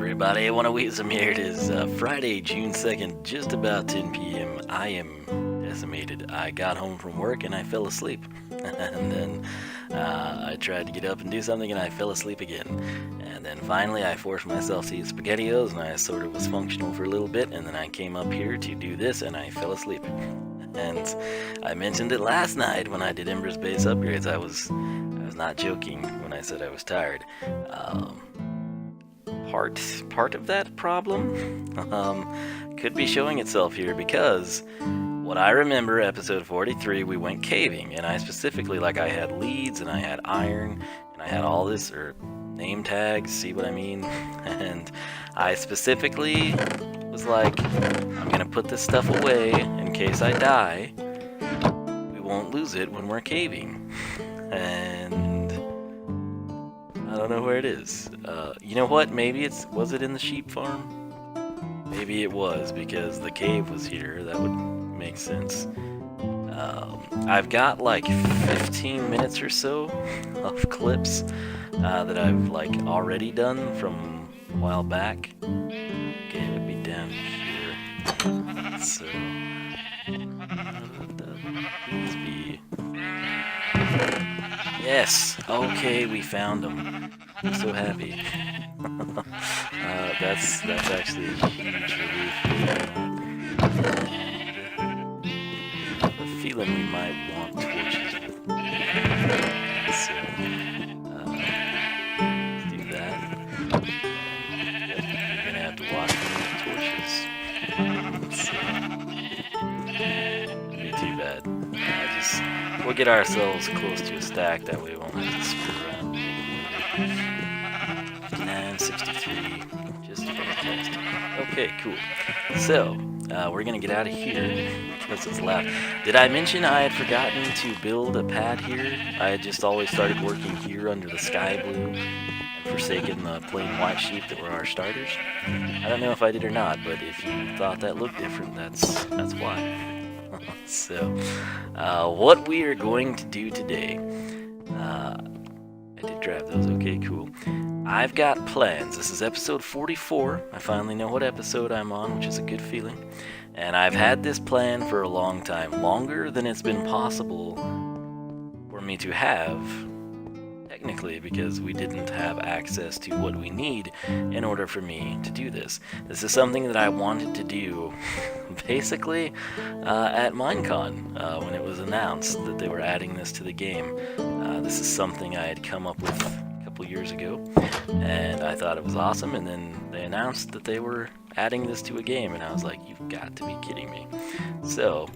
everybody, I want to Wiisdom here. It is Friday, June 2nd, just about 10 p.m. I am decimated. I got home from work and I fell asleep. And then I tried to get up and do something and I fell asleep again. And then finally I forced myself to eat SpaghettiOs and I sort of was functional for a little bit. And then I came up here to do this and I fell asleep. And I mentioned it last night when I did Ember's base upgrades. I was not joking when I said I was tired. Part of that problem could be showing itself here because what I remember, episode 43, we went caving, and I specifically, I had leads and I had iron and I had all this, or name tags, see what I mean? And I specifically was like, I'm gonna put this stuff away in case I die. We won't lose it when we're caving. And I don't know where it is. You know what? Maybe was it in the sheep farm? Maybe it was because the cave was here. That would make sense. I've got 15 minutes or so of clips that I've already done from a while back. Okay, it would be down here. So please be. Yes! Okay, we found them. I'm so happy. That's actually a huge relief. I have a feeling we might want torches with. So, let's do that. You're gonna have to watch me with torches. So, be too bad. We'll get ourselves close to a stack, that way we won't have to screw around. 5963, just for the test. Okay, cool. So, we're gonna get out of here, because it's loud. Did I mention I had forgotten to build a pad here? I had just always started working here under the sky blue, and forsaken the plain white sheep that were our starters. I don't know if I did or not, but if you thought that looked different, that's why. So, what we are going to do today, I did grab those, okay, cool. I've got plans. This is episode 44. I finally know what episode I'm on, which is a good feeling. And I've had this plan for a long time, longer than it's been possible for me to have, technically, because we didn't have access to what we need in order for me to do this. This is something that I wanted to do basically at Minecon when it was announced that they were adding this to the game. This is something I had come up with a couple years ago, and I thought it was awesome, and then they announced that they were adding this to a game, and I was like, you've got to be kidding me. So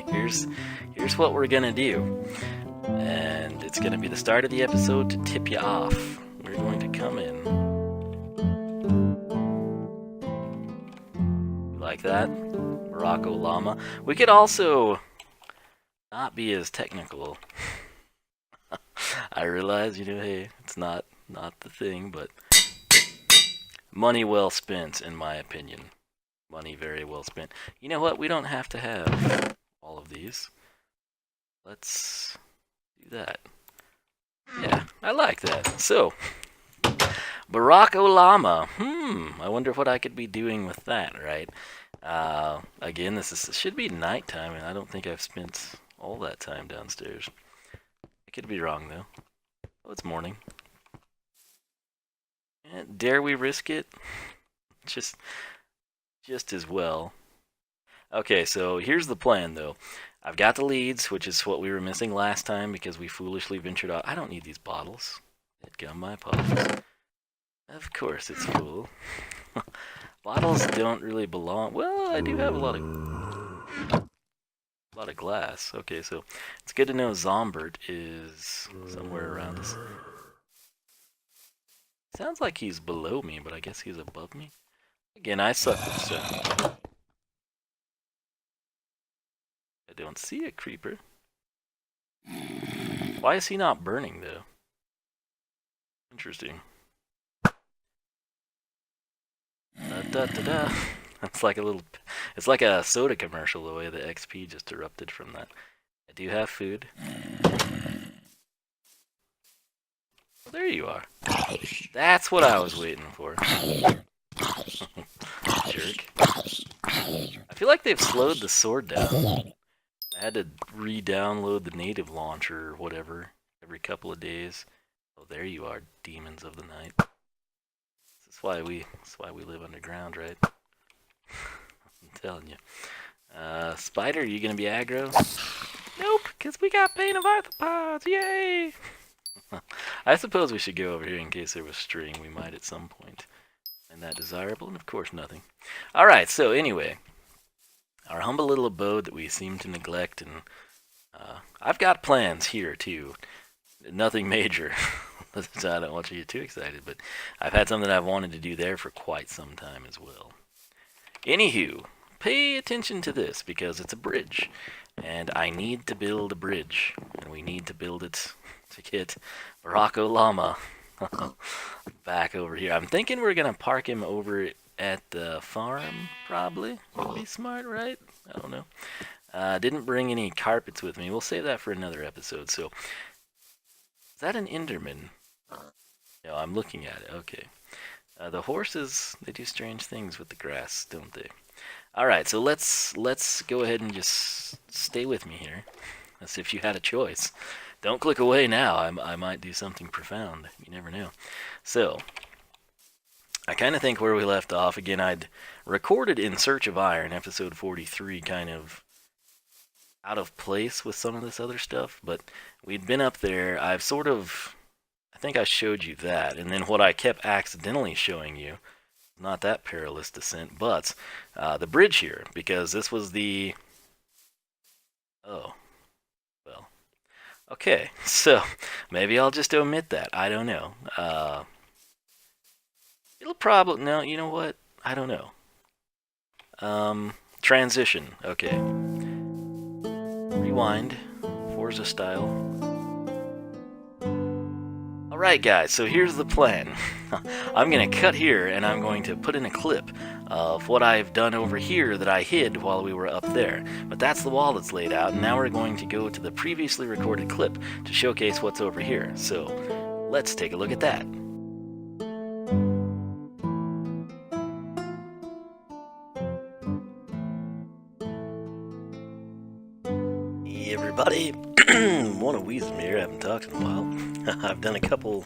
here's what we're gonna do. And it's going to be the start of the episode to tip you off. We're going to come in. Like that? Barack Olama. We could also not be as technical. I realize, hey, it's not the thing, but money well spent, in my opinion. Money very well spent. You know what? We don't have to have all of these. Let's do that. Yeah, I like that. So, Barack Olama. I wonder what I could be doing with that, right? Again, this should be nighttime, and I don't think I've spent all that time downstairs. I could be wrong, though. Oh, it's morning. Dare we risk it? Just as well. Okay, so here's the plan, though. I've got the leads, which is what we were missing last time because we foolishly ventured out. I don't need these bottles. Gum my bottles. Of course it's full. Bottles don't really belong. Well, I do have a lot of glass. Okay, so it's good to know Zombert is somewhere around us. Sounds like he's below me, but I guess he's above me. Again, I suck with sound. I don't see a creeper. Why is he not burning, though? Interesting. Da-da-da-da. It's like a soda commercial, the way the XP just erupted from that. I do have food. There you are. That's what I was waiting for. Jerk. I feel like they've slowed the sword down. I had to re-download the native launcher or whatever every couple of days. Oh, there you are, demons of the night. That's why we live underground, right? I'm telling you. Spider, you gonna be aggro? Nope, because we got Bane of Arthropods, yay! I suppose we should go over here in case there was string. We might at some point. And that desirable, and of course nothing. Alright, so anyway. Our humble little abode that we seem to neglect, and I've got plans here too. Nothing major. I don't want you to get too excited, but I've had something I've wanted to do there for quite some time as well. Anywho, pay attention to this because it's a bridge, and I need to build a bridge, and we need to build it to get Barack Olama back over here. I'm thinking we're gonna park him over at the farm, probably. Would be smart, right? I don't know. Didn't bring any carpets with me. We'll save that for another episode. So, is that an Enderman? No, I'm looking at it. Okay. The horses, they do strange things with the grass, don't they? Alright, so let's go ahead and just stay with me here. As if you had a choice. Don't click away now. I might do something profound. You never know. So, I kind of think where we left off, again, I'd recorded In Search of Iron, episode 43, kind of out of place with some of this other stuff, but we'd been up there. I've sort of, I think I showed you that, and then what I kept accidentally showing you, not that perilous descent, but the bridge here, because this was the, oh, well, okay, so maybe I'll just omit that. I don't know. It'll probably, no, you know what? I don't know. Transition, okay. Rewind, Forza style. Alright guys, so here's the plan. I'm going to cut here and I'm going to put in a clip of what I've done over here that I hid while we were up there. But that's the wall that's laid out, and now we're going to go to the previously recorded clip to showcase what's over here. So, let's take a look at that. Hey everybody, one of Wiisdom here. I haven't talked in a while. I've done a couple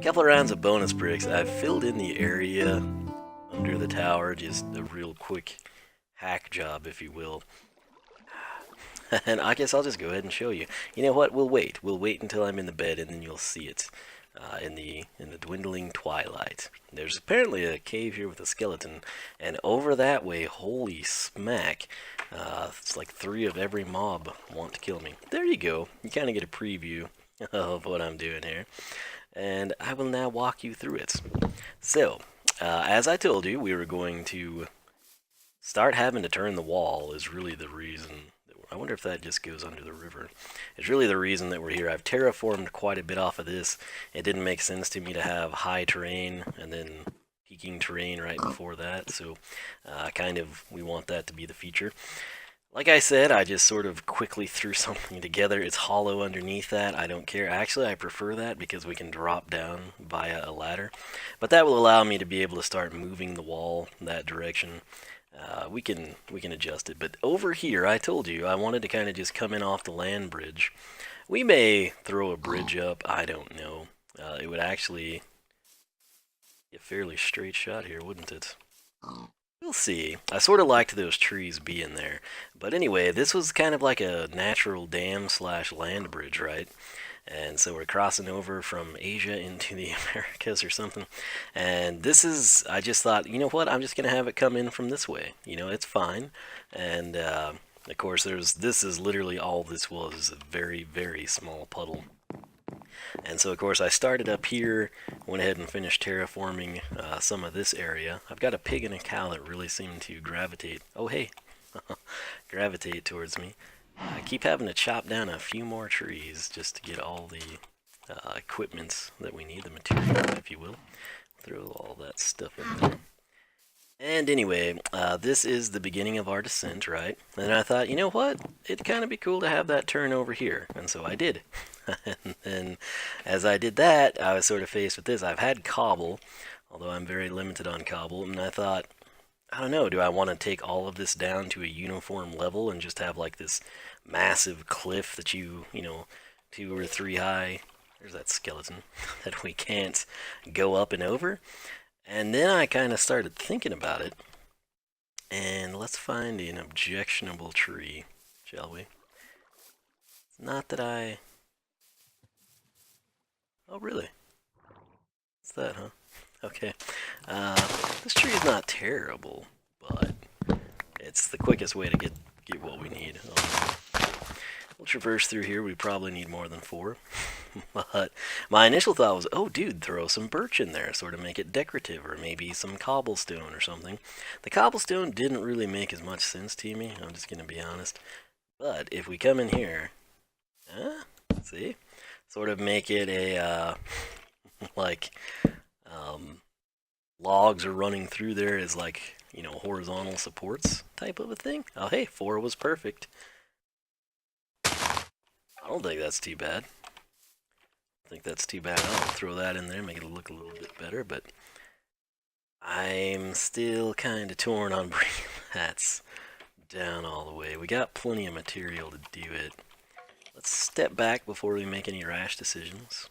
of rounds of bonus bricks. I've filled in the area under the tower, just a real quick hack job, if you will. And I guess I'll just go ahead and show you. You know what? We'll wait. We'll wait until I'm in the bed, and then you'll see it in the dwindling twilight. There's apparently a cave here with a skeleton, and over that way, holy smack, it's like 3 of every mob want to kill me. There you go. You kind of get a preview of what I'm doing here, and I will now walk you through it. So, as I told you, we were going to start having to turn the wall is really the reason. I wonder if that just goes under the river. It's really the reason that we're here. I've terraformed quite a bit off of this. It didn't make sense to me to have high terrain and then peaking terrain right before that, so we want that to be the feature. Like I said, I just sort of quickly threw something together. It's hollow underneath that. I don't care. Actually, I prefer that because we can drop down via a ladder. But that will allow me to be able to start moving the wall that direction. We can adjust it. But over here, I told you, I wanted to kind of just come in off the land bridge. We may throw a bridge up. I don't know. It would actually be a fairly straight shot here, wouldn't it? We'll see. I sort of liked those trees being there. But anyway, this was kind of like a natural dam / land bridge, right? And so we're crossing over from Asia into the Americas or something. And this is, I just thought, you know what, I'm just going to have it come in from this way. You know, it's fine. And, of course, this is literally all this was, is a very, very small puddle. And so, of course, I started up here, went ahead and finished terraforming some of this area. I've got a pig and a cow that really seem to gravitate. Oh, hey. Gravitate towards me. I keep having to chop down a few more trees just to get all the equipment that we need, the material, if you will. Throw all that stuff in there. And anyway, this is the beginning of our descent, right? And I thought, you know what? It'd kind of be cool to have that turn over here. And so I did. And then as I did that, I was sort of faced with this. I've had cobble, although I'm very limited on cobble, and I thought, I don't know, do I want to take all of this down to a uniform level and just have like this massive cliff that you know, 2 or 3 high? There's that skeleton that we can't go up and over. And then I kind of started thinking about it, and let's find an objectionable tree, shall we? It's not that I... Oh, really? What's that, huh? Okay. This tree is not terrible, but it's the quickest way to get what we need. We'll traverse through here. We probably need more than 4. But my initial thought was, oh, dude, throw some birch in there, sort of make it decorative, or maybe some cobblestone or something. The cobblestone didn't really make as much sense to me, I'm just going to be honest. But if we come in here, see? Sort of make it a, like, logs are running through there as like, you know, horizontal supports type of a thing. Oh, hey, 4 was perfect. I don't think that's too bad. I think that's too bad. I'll throw that in there, make it look a little bit better, but I'm still kind of torn on bringing that down all the way. We got plenty of material to do it. Let's step back before we make any rash decisions.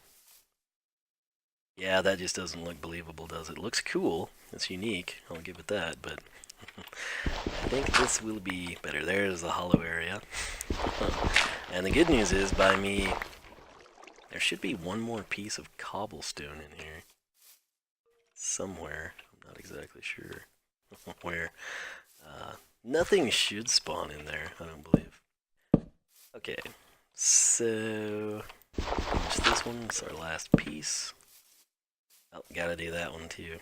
Yeah, that just doesn't look believable, does it? Looks cool. It's unique. I'll give it that, but I think this will be better. There's the hollow area. And the good news is, by me, there should be one more piece of cobblestone in here. Somewhere. I'm not exactly sure where. Nothing should spawn in there, I don't believe. Okay, so finish this one. It's our last piece. Oh, gotta do that one too.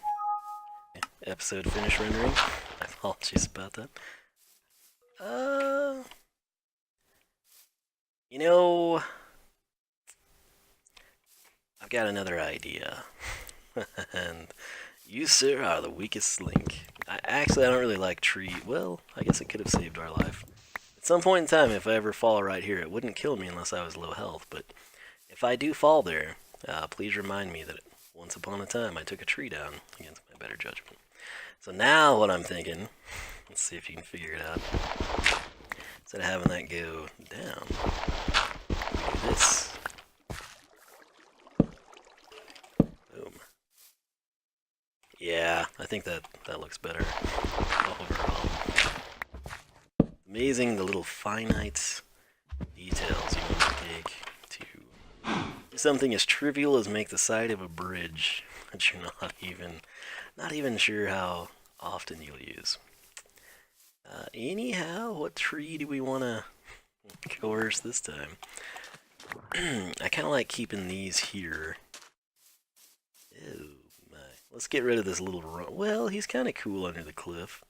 Episode finish rendering. My apologies about that. You know, I've got another idea. And you, sir, are the weakest link. I don't really like tree. Well, I guess it could have saved our life. At some point in time, if I ever fall right here, it wouldn't kill me unless I was low health. But if I do fall there, please remind me that once upon a time I took a tree down against my better judgment. So now what I'm thinking, let's see if you can figure it out. Instead of having that go down, we do this. Boom. Yeah, I think that looks better overall. Amazing the little finite details you want to take to do something as trivial as make the side of a bridge that you're not even sure how often you'll use. Anyhow, what tree do we want to coerce this time? I kind of like keeping these here. Oh my. Let's get rid of this little run. Well, he's kind of cool under the cliff.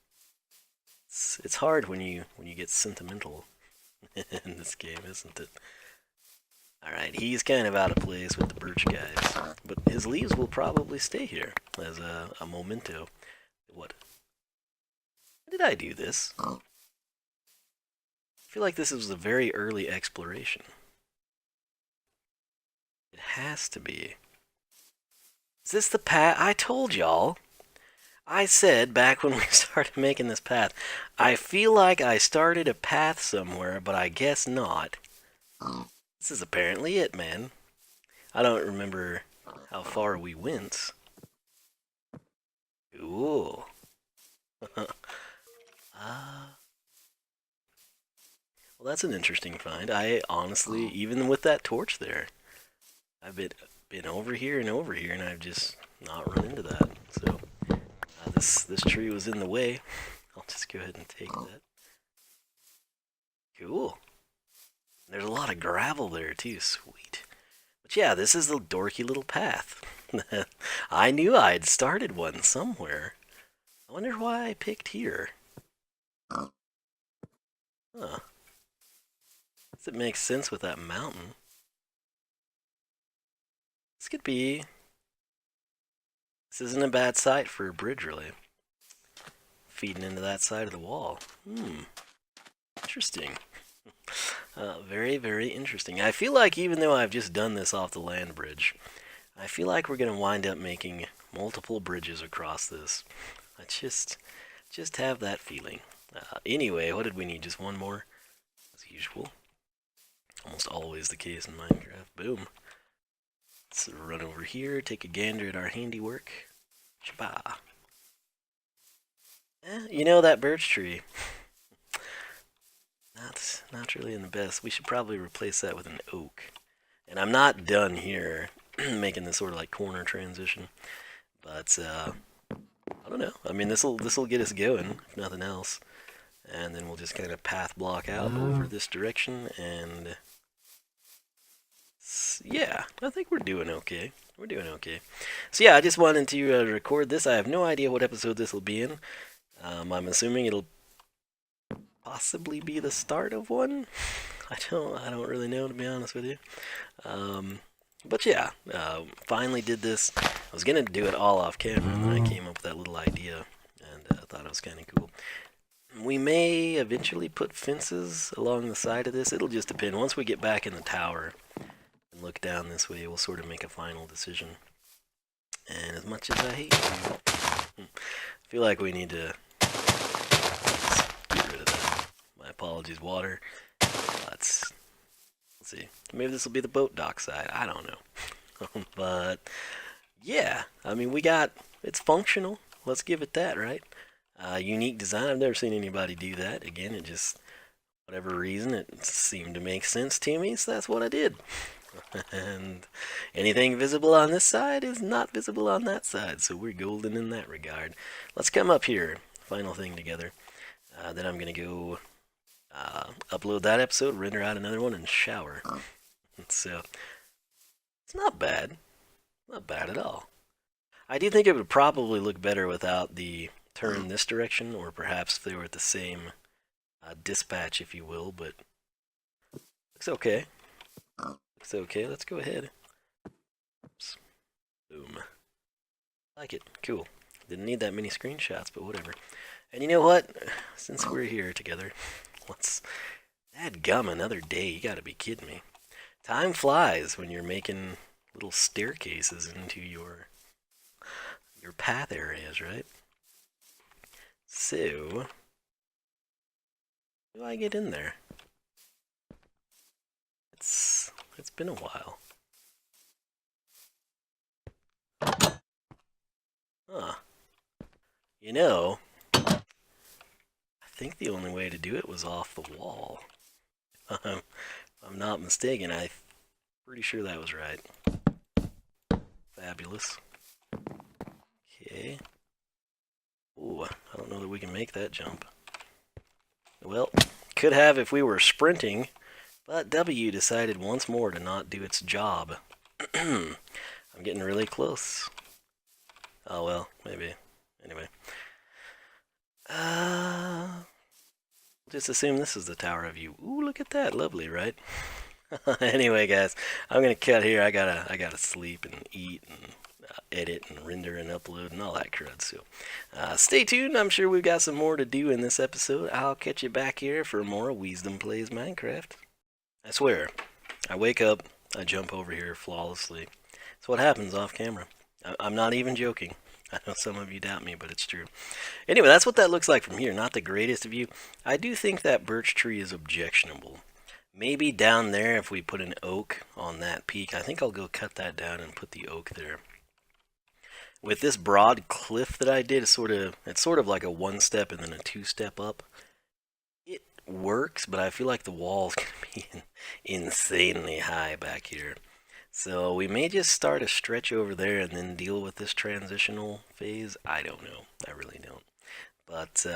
It's hard when you get sentimental in this game, isn't it? Alright, he's kind of out of place with the birch guys. But his leaves will probably stay here as a memento. What? When did I do this? I feel like this was a very early exploration. It has to be. Is this the path? I told y'all. I said back when we started making this path, I feel like I started a path somewhere, but I guess not. This is apparently it, man. I don't remember how far we went. Ooh. Well, that's an interesting find. I honestly, even with that torch there, I've been over here, and I've just not run into that. So this tree was in the way. I'll just go ahead and take that. Cool. There's a lot of gravel there too. Sweet. But yeah, this is the dorky little path. I knew I'd started one somewhere. I wonder why I picked here. Huh. Does it make sense with that mountain? This could be... This isn't a bad site for a bridge, really. Feeding into that side of the wall. Interesting. Very, very interesting. I feel like even though I've just done this off the land bridge, I feel like we're gonna wind up making multiple bridges across this. I just have that feeling. Anyway, what did we need? Just one more, as usual. Almost always the case in Minecraft. Boom. Let's run over here, take a gander at our handiwork. Shabba. You know that birch tree. Not really in the best. We should probably replace that with an oak. And I'm not done here making this sort of like corner transition. But I don't know. I mean, this'll get us going, if nothing else. And then we'll just kind of path block out over this direction, and yeah, I think we're doing okay. We're doing okay. So yeah, I just wanted to record this. I have no idea what episode this will be in. I'm assuming it'll possibly be the start of one. I don't really know, to be honest with you. But yeah, finally did this. I was gonna do it all off camera, and then I came up with that little idea, and I thought it was kind of cool. We may eventually put fences along the side of this. It'll just depend. Once we get back in the tower and look down this way, we'll sort of make a final decision. And as much as I hate to, I feel like we need to get rid of that. My apologies, water. Let's see. Maybe this will be the boat dock side. I don't know. But yeah, I mean, it's functional. Let's give it that, right? Unique design. I've never seen anybody do that. Again, it just, whatever reason, it seemed to make sense to me, so that's what I did. And anything visible on this side is not visible on that side, so we're golden in that regard. Let's come up here. Final thing together. Then I'm going to go upload that episode, render out another one, and shower. So, it's not bad. Not bad at all. I do think it would probably look better without the turn this direction, or perhaps if they were at the same dispatch, if you will, but looks okay. Looks okay. Let's go ahead. Oops. Boom. Like it. Cool. Didn't need that many screenshots, but whatever. And you know what? Since we're here together, let's... Dadgum, another day. You gotta be kidding me. Time flies when you're making little staircases into your path areas, right? So, how do I get in there? It's been a while. Huh. You know, I think the only way to do it was off the wall. If I'm not mistaken, I'm pretty sure that was right. Fabulous. Okay. Ooh, I don't know that we can make that jump. Well, could have if we were sprinting, but W decided once more to not do its job. I'm getting really close. Oh well, maybe. Anyway. Just assume this is the tower view. Ooh, look at that. Lovely, right? Anyway, guys, I'm gonna cut here. I gotta sleep and eat and edit and render and upload and all that crud. So stay tuned. I'm sure we've got some more to do in this episode. I'll catch you back here for more Wiisdom Plays Minecraft. I swear, I wake up, I jump over here flawlessly. It's what happens off camera. I'm not even joking. I know some of you doubt me, but it's true. Anyway, that's what that looks like from here. Not the greatest view. I do think that birch tree is objectionable. Maybe down there, if we put an oak on that peak, I think I'll go cut that down and put the oak there. With this broad cliff that I did, it's sort of like a one-step and then a two-step up. It works, but I feel like the wall's going to be insanely high back here. So we may just start a stretch over there and then deal with this transitional phase. I don't know. I really don't. But,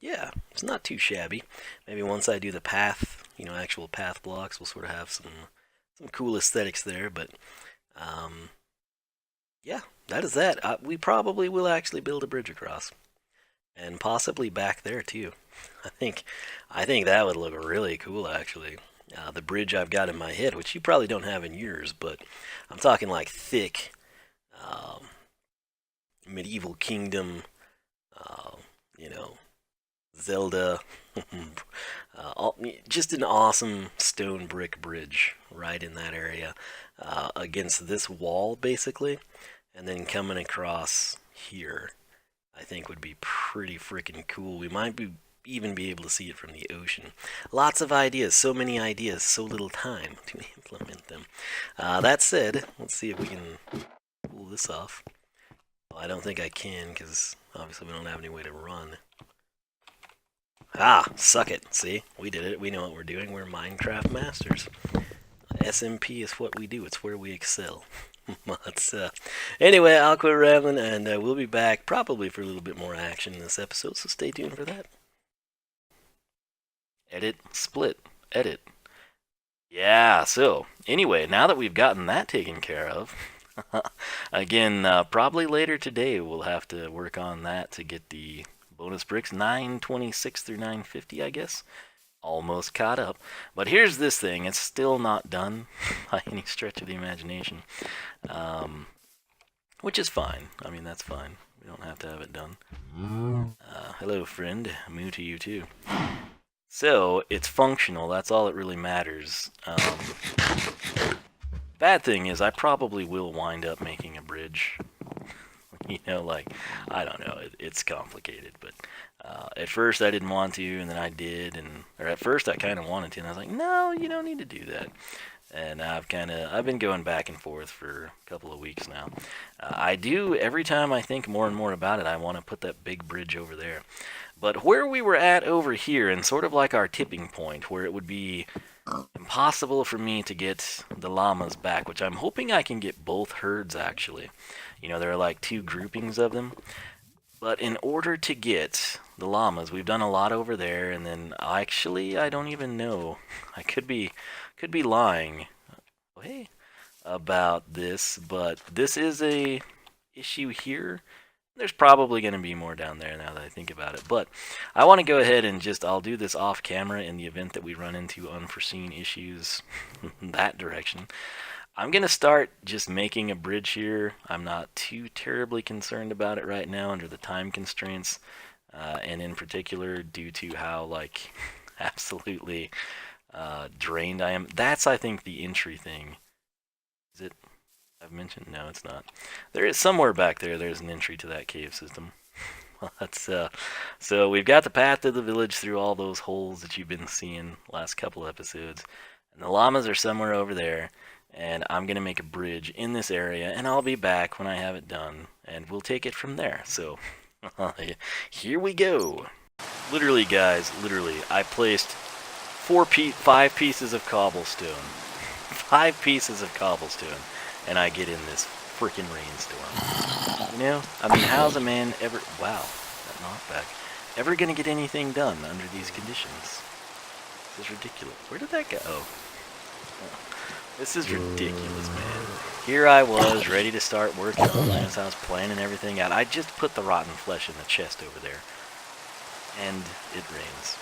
yeah, it's not too shabby. Maybe once I do the path, actual path blocks, we'll sort of have some cool aesthetics there. But, yeah, that is that. We probably will actually build a bridge across. And possibly back there, too. I think that would look really cool, actually. The bridge I've got in my head, which you probably don't have in yours, but I'm talking like thick, medieval kingdom, Zelda. Just an awesome stone brick bridge right in that area against this wall, basically. And then coming across here, I think would be pretty freaking cool. We might even be able to see it from the ocean. Lots of ideas, so many ideas, so little time to implement them. That said, let's see if we can pull this off. Well, I don't think I can, because obviously we don't have any way to run. Ah, suck it. See, we did it. We know what we're doing. We're Minecraft masters. SMP is what we do. It's where we excel. Anyway, I'll quit rambling, and we'll be back probably for a little bit more action in this episode, so stay tuned for that. Edit, split, edit. Yeah, so, anyway, now that we've gotten that taken care of, again, probably later today we'll have to work on that to get the bonus bricks, 926 through 950, I guess. Almost caught up. But here's this thing. It's still not done by any stretch of the imagination. Which is fine. I mean, that's fine. We don't have to have it done. Hello, friend. Moo to you, too. So, it's functional. That's all that really matters. Bad thing is, I probably will wind up making a bridge. You know, like, I don't know. It's complicated, but at first I didn't want to, and then I did, or at first I kind of wanted to, and I was like, no, you don't need to do that. And I've been going back and forth for a couple of weeks now. I do, every time I think more and more about it, I want to put that big bridge over there. But where we were at over here, and sort of like our tipping point, where it would be impossible for me to get the llamas back, which I'm hoping I can get both herds, actually. You know, there are like 2 groupings of them. But in order to get the llamas, we've done a lot over there, and then actually, I don't even know. I could be lying about this, but this is a issue here. There's probably going to be more down there now that I think about it. But I want to go ahead and I'll do this off camera in the event that we run into unforeseen issues in that direction. I'm going to start just making a bridge here. I'm not too terribly concerned about it right now under the time constraints. And in particular, due to how, like, absolutely drained I am. That's, I think, the entry thing. Is it? I've mentioned? No, it's not. There is somewhere back there. There's an entry to that cave system. So we've got the path to the village through all those holes that you've been seeing last couple episodes, and the llamas are somewhere over there. And I'm gonna make a bridge in this area, and I'll be back when I have it done, and we'll take it from there. So here we go. Literally, guys. Literally, I placed 5 pieces of cobblestone. 5 pieces of cobblestone. And I get in this freaking rainstorm. You know? I mean, how's a man ever... Wow, that knockback. Ever gonna get anything done under these conditions? This is ridiculous. Where did that go? Oh. This is ridiculous, man. Here I was, ready to start working on Lance House, planning everything out. I just put the rotten flesh in the chest over there. And it rains.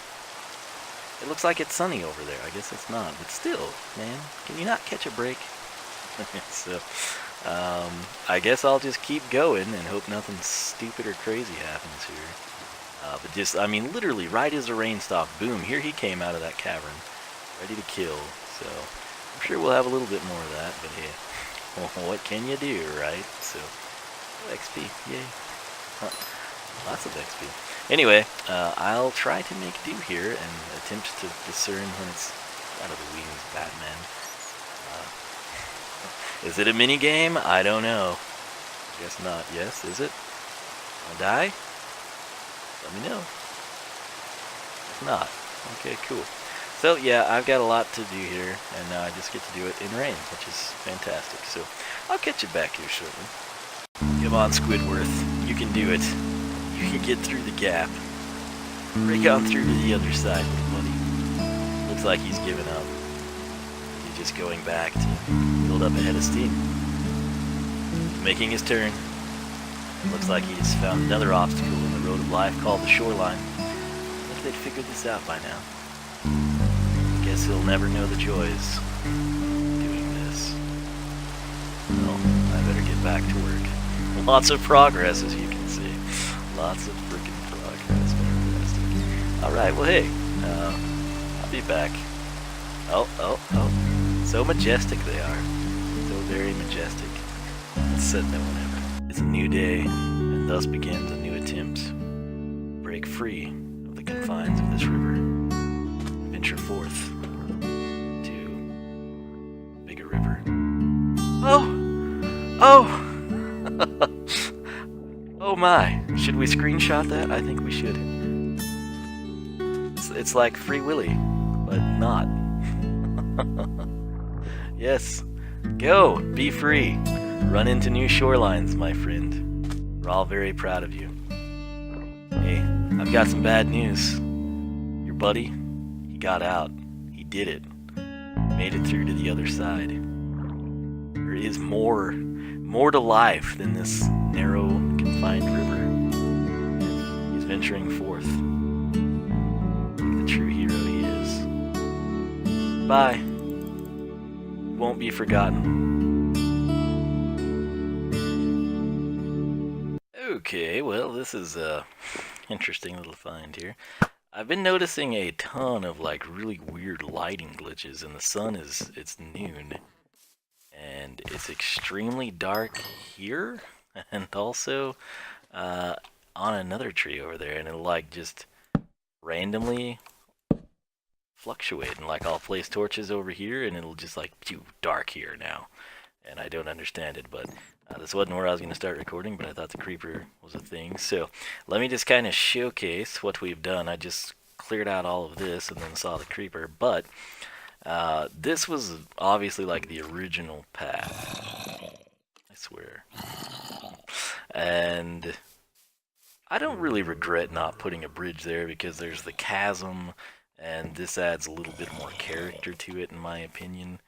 It looks like it's sunny over there. I guess it's not. But still, man, can you not catch a break? So, I guess I'll just keep going and hope nothing stupid or crazy happens here. But just, I mean, literally, right as the rain stopped, boom, here he came out of that cavern, ready to kill. So, I'm sure we'll have a little bit more of that, but hey, what can you do, right? So, XP, yay. Lots of XP. Anyway, I'll try to make do here and attempt to discern when it's out of the wings, Batman. Is it a mini game? I don't know. Guess not. Yes, is it? I'll die? Let me know. If not. Okay, cool. So, yeah, I've got a lot to do here, and now I just get to do it in rain, which is fantastic. So, I'll catch you back here shortly. Come on, Squidward. You can do it. You can get through the gap. Break on through to the other side, little buddy. Looks like he's given up. He's just going back to build up a head of steam. Making his turn. Looks like he's found another obstacle in the road of life called the shoreline. What if they'd figured this out by now? Guess he'll never know the joys of doing this. Well, I better get back to work. Lots of progress, as you can see. Lots of freaking progress. Fantastic. Alright, well hey, I'll be back. Oh, oh, oh. So majestic they are. So very majestic. Let's set that whenever. It's a new day, and thus begins a new attempt to break free of the confines of this river. Venture forth to bigger river. Oh! Oh! Oh my! Should we screenshot that? I think we should. It's like Free Willy, but not. Yes. Go! Be free! Run into new shorelines, my friend. We're all very proud of you. Hey, I've got some bad news. Your buddy, he got out. He did it. Made it through to the other side. There is more to life than this narrow, confined river. He's venturing forth. Like the true hero he is. Bye. Won't be forgotten. Okay, well, this is a interesting little find here. I've been noticing a ton of like really weird lighting glitches, and the sun it's noon, and it's extremely dark here, and also on another tree over there, and it'll like just randomly fluctuate, and like I'll place torches over here, and it'll just like be dark here now, and I don't understand it, but this wasn't where I was going to start recording, but I thought the creeper was a thing. So let me just kind of showcase what we've done. I just cleared out all of this and then saw the creeper, but this was obviously like the original path, I swear. And I don't really regret not putting a bridge there because there's the chasm, and this adds a little bit more character to it in my opinion.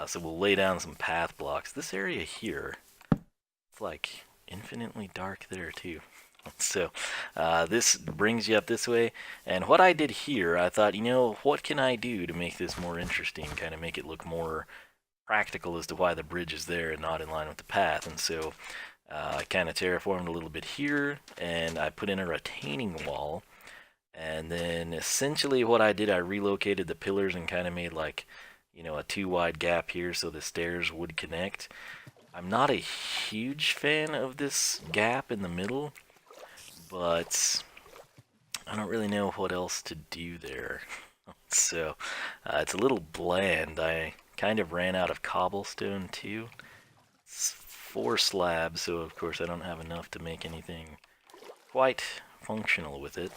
So we'll lay down some path blocks. This area here, it's like infinitely dark there too. So this brings you up this way, and what I did here, I thought, you know, what can I do to make this more interesting, kind of make it look more practical as to why the bridge is there and not in line with the path. And so I kind of terraformed a little bit here, and I put in a retaining wall, and then essentially what I did, I relocated the pillars and kind of made like, you know, a 2 wide gap here so the stairs would connect. I'm not a huge fan of this gap in the middle, but I don't really know what else to do there. So it's a little bland. I kind of ran out of cobblestone too. It's 4 slabs, so of course I don't have enough to make anything quite functional with it.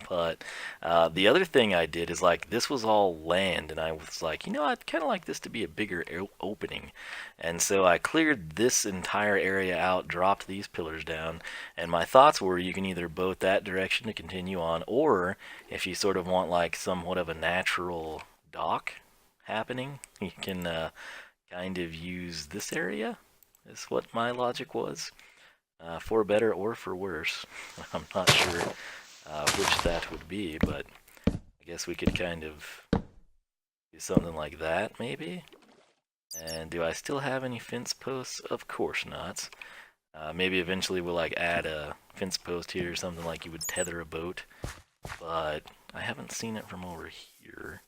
But the other thing I did is, like, this was all land, and I was like, you know, I'd kind of like this to be a bigger opening. And so I cleared this entire area out, dropped these pillars down, and my thoughts were you can either boat that direction to continue on, or if you sort of want like somewhat of a natural dock happening, you can kind of use this area, is what my logic was, for better or for worse. I'm not sure which that would be, but I guess we could kind of do something like that, maybe. And do I still have any fence posts? Of course not. Maybe eventually we'll like add a fence post here or something, like you would tether a boat, but I haven't seen it from over here.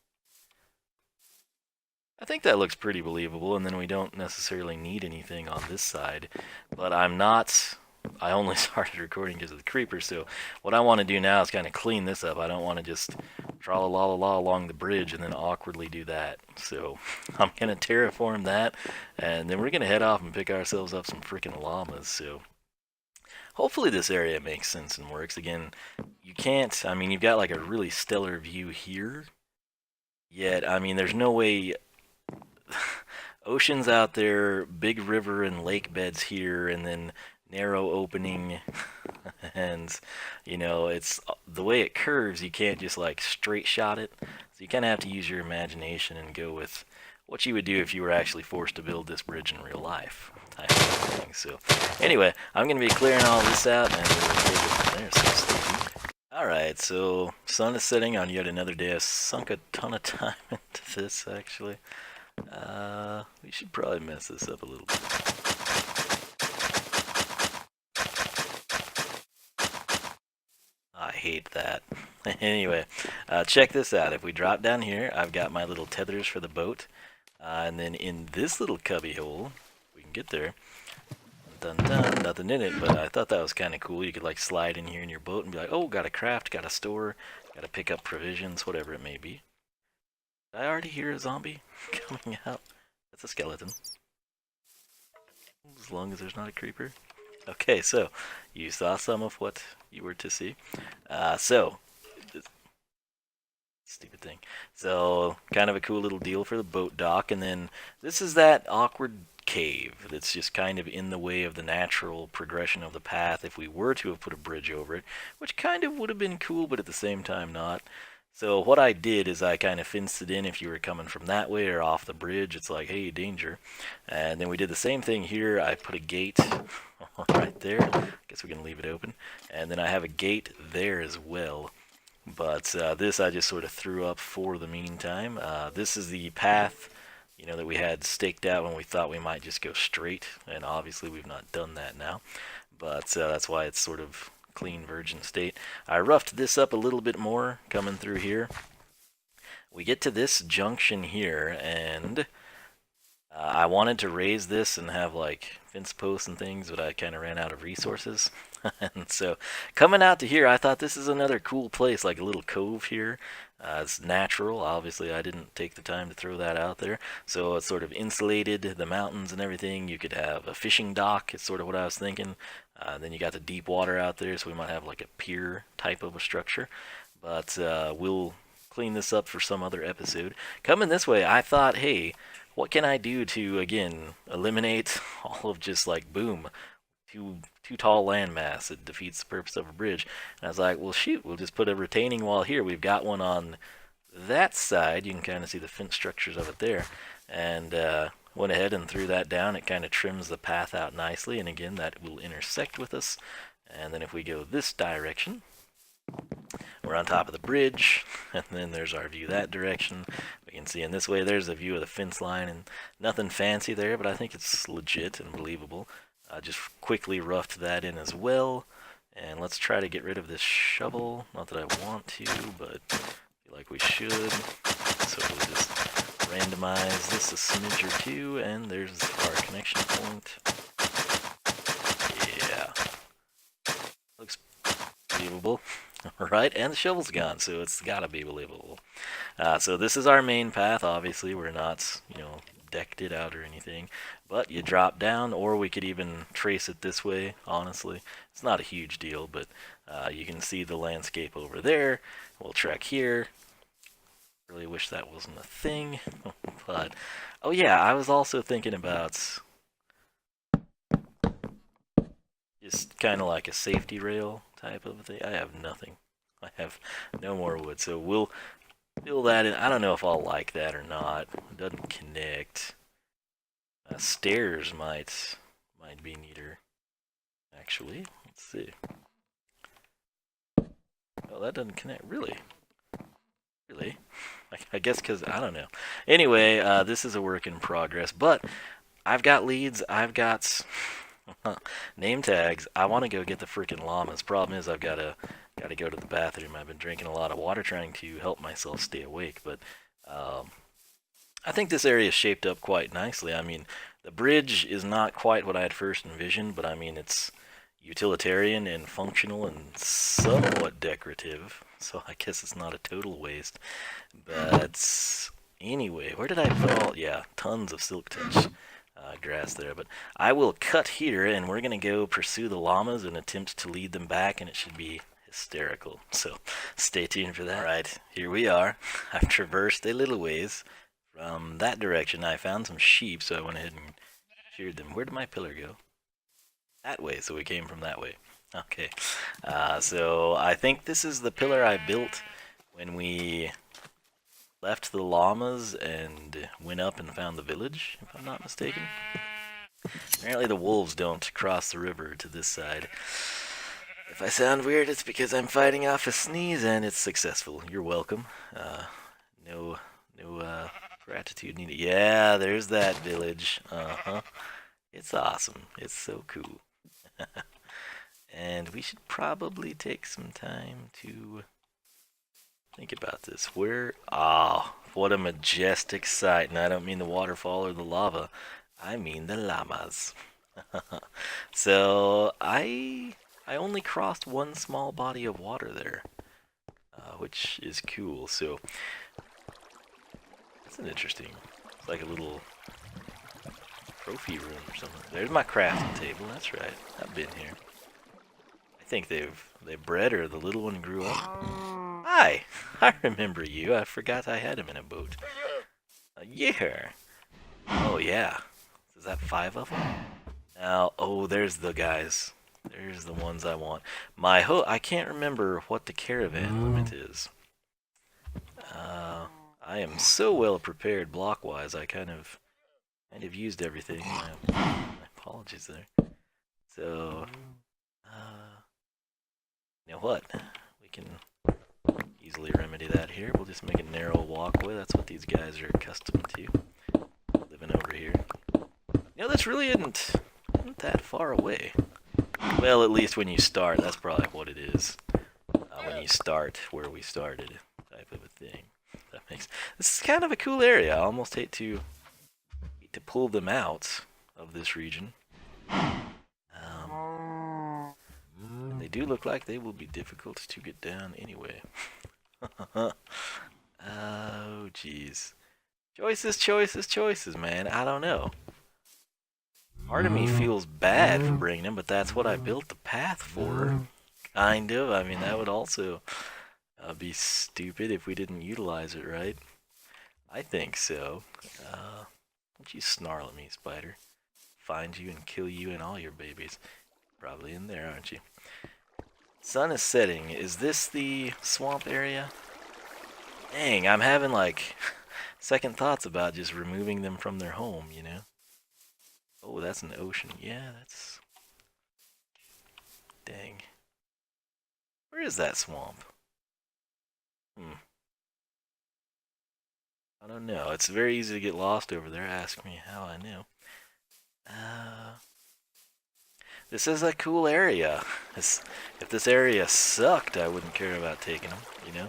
I think that looks pretty believable, and then we don't necessarily need anything on this side, but I only started recording because of the creeper, so what I want to do now is kind of clean this up. I don't want to just tra-la-la-la-la along the bridge and then awkwardly do that. So I'm going to terraform that, and then we're going to head off and pick ourselves up some freaking llamas. So hopefully this area makes sense and works. Again, you can't, I mean, you've got like a really stellar view here, yet, I mean, there's no way... Oceans out there, big river and lake beds here, and then narrow opening, and you know, it's the way it curves, you can't just like straight shot it, so you kind of have to use your imagination and go with what you would do if you were actually forced to build this bridge in real life type of thing. So anyway, I'm going to be clearing all this out, and we'll take it from there, so stay tuned. Alright, so sun is setting on yet another day. I sunk a ton of time into this, actually. We should probably mess this up a little bit. I hate that. Anyway, check this out. If we drop down here, I've got my little tethers for the boat. And then in this little cubby hole, we can get there. Dun dun, nothing in it, but I thought that was kind of cool. You could like slide in here in your boat and be like, oh, got to craft, got to store, got to pick up provisions, whatever it may be. Did I already hear a zombie coming out? That's a skeleton. As long as there's not a creeper. Okay, so you saw some of what you were to see. Stupid thing. So kind of a cool little deal for the boat dock, and then this is that awkward cave that's just kind of in the way of the natural progression of the path if we were to have put a bridge over it, which kind of would have been cool, but at the same time not. So what I did is I kind of fenced it in if you were coming from that way or off the bridge. It's like, hey, danger. And then we did the same thing here. I put a gate right there. I guess we can leave it open. And then I have a gate there as well. But this I just sort of threw up for the meantime. This is the path, you know, that we had staked out when we thought we might just go straight. And obviously we've not done that now. But that's why it's sort of clean virgin state. I roughed this up a little bit more coming through here. We get to this junction here, and I wanted to raise this and have like fence posts and things, but I kind of ran out of resources. And so coming out to here, I thought this is another cool place, like a little cove here. It's natural. Obviously, I didn't take the time to throw that out there. So it's sort of insulated, the mountains and everything. You could have a fishing dock. It's sort of what I was thinking. Then you got the deep water out there, so we might have like a pier type of a structure. But we'll clean this up for some other episode. Coming this way, I thought, hey, what can I do to, again, eliminate all of just like, boom, too tall landmass? It defeats the purpose of a bridge. And I was like, well, shoot, we'll just put a retaining wall here. We've got one on that side. You can kind of see the fence structures of it there. And went ahead and threw that down. It kind of trims the path out nicely. And again, that will intersect with us. And then if we go this direction, we're on top of the bridge, and then there's our view that direction. We can see in this way there's a view of the fence line, and nothing fancy there, but I think it's legit and believable. Just quickly roughed that in as well, and let's try to get rid of this shovel. Not that I want to, but I feel like we should. So we'll just randomize this a smidge or two, and there's our connection point. Yeah. Looks believable. Right, and the shovel's gone, so it's gotta be believable. So this is our main path. Obviously, we're not, you know, decked it out or anything, but you drop down, or we could even trace it this way. Honestly, it's not a huge deal, but you can see the landscape over there. We'll trek here. Really wish that wasn't a thing, but oh yeah, I was also thinking about just kind of like a safety rail type of thing. I have nothing. I have no more wood, so we'll fill that in. I don't know if I'll like that or not. It doesn't connect. Stairs might be neater, actually. Let's see. Oh, that doesn't connect. Really? Really? I guess because, I don't know. Anyway, this is a work in progress, but I've got leads. I've got name tags. I want to go get the freaking llamas. Problem is, I've got to go to the bathroom. I've been drinking a lot of water trying to help myself stay awake, but I think this area is shaped up quite nicely. I mean, the bridge is not quite what I had first envisioned, but I mean, it's utilitarian and functional and somewhat decorative, so I guess it's not a total waste. But anyway, where did I put all? Yeah, tons of silk touch grass there, but I will cut here, and we're gonna go pursue the llamas and attempt to lead them back, and it should be hysterical. So stay tuned for that. All right, here we are. I've traversed a little ways from that direction. I found some sheep, so I went ahead and sheared them. Where did my pillar go? That way, so we came from that way. Okay, so I think this is the pillar I built when we left the llamas and went up and found the village, if I'm not mistaken. Apparently the wolves don't cross the river to this side. If I sound weird, it's because I'm fighting off a sneeze and it's successful. You're welcome. No gratitude needed. Yeah, there's that village. It's awesome. It's so cool. And we should probably take some time to think about this. Where? Ah, what a majestic sight. And I don't mean the waterfall or the lava. I mean the llamas. So I only crossed one small body of water there, which is cool. So that's an interesting. It's like a little trophy room or something. There's my crafting table. That's right. I've been here. I think they bred her. The little one grew up. Hi, I remember you. I forgot I had him in a boat. Yeah. Oh yeah. Is that 5 of them? Now, oh, there's the guys. There's the ones I want. I can't remember what the caravan limit is. I am so well prepared block-wise. I kind of used everything. My apologies there. So, you know what? We can easily remedy that here. We'll just make a narrow walkway. That's what these guys are accustomed to, living over here. You know, this really isn't that far away. Well, at least when you start, that's probably what it is. When you start where we started, type of a thing. This is kind of a cool area. I almost hate to pull them out of this region. They do look like they will be difficult to get down anyway. Oh, jeez. Choices, choices, choices, man. I don't know. Part of me feels bad for bringing them, but that's what I built the path for. Kind of. I mean, that would also be stupid if we didn't utilize it, right? I think so. Don't you snarl at me, spider. Find you and kill you and all your babies. Probably in there, aren't you? Sun is setting. Is this the swamp area? Dang, I'm having like second thoughts about just removing them from their home, you know? Oh, that's an ocean. Yeah, that's... Dang. Where is that swamp? I don't know. It's very easy to get lost over there. Ask me how I know. This is a cool area. If this area sucked, I wouldn't care about taking them, you know?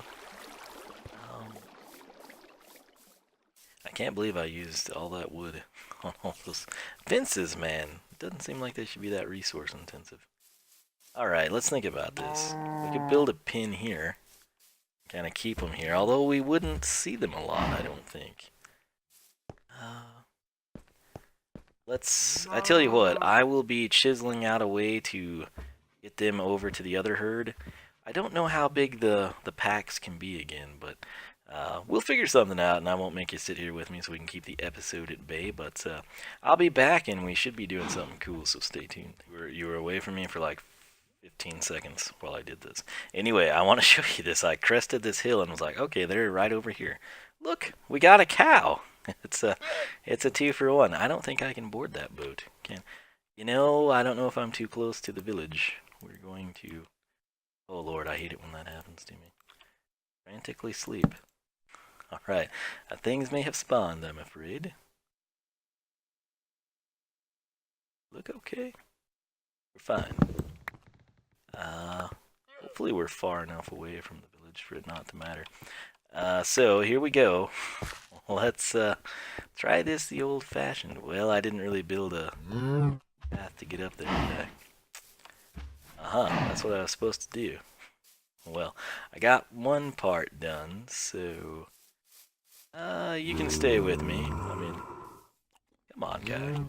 I can't believe I used all that wood on all those fences, man. It doesn't seem like they should be that resource intensive. Alright, let's think about this. We could build a pin here. Kind of keep them here, although we wouldn't see them a lot, I don't think. I tell you what, I will be chiseling out a way to get them over to the other herd. I don't know how big the packs can be again, but we'll figure something out, and I won't make you sit here with me so we can keep the episode at bay, but I'll be back, and we should be doing something cool, so stay tuned. You were away from me for like 15 seconds while I did this. Anyway, I want to show you this. I crested this hill and was like, okay, they're right over here. Look, we got a cow. It's a 2-for-1. I don't think I can board that boat. You know, I don't know if I'm too close to the village. We're going to... Oh lord, I hate it when that happens to me. Frantically sleep. Alright, things may have spawned, I'm afraid. Look okay. We're fine. Hopefully we're far enough away from the village for it not to matter. So here we go. Let's try this the old-fashioned. Well, I didn't really build a path to get up there, did I? That's what I was supposed to do. Well, I got one part done, so you can stay with me. I mean, come on, guy.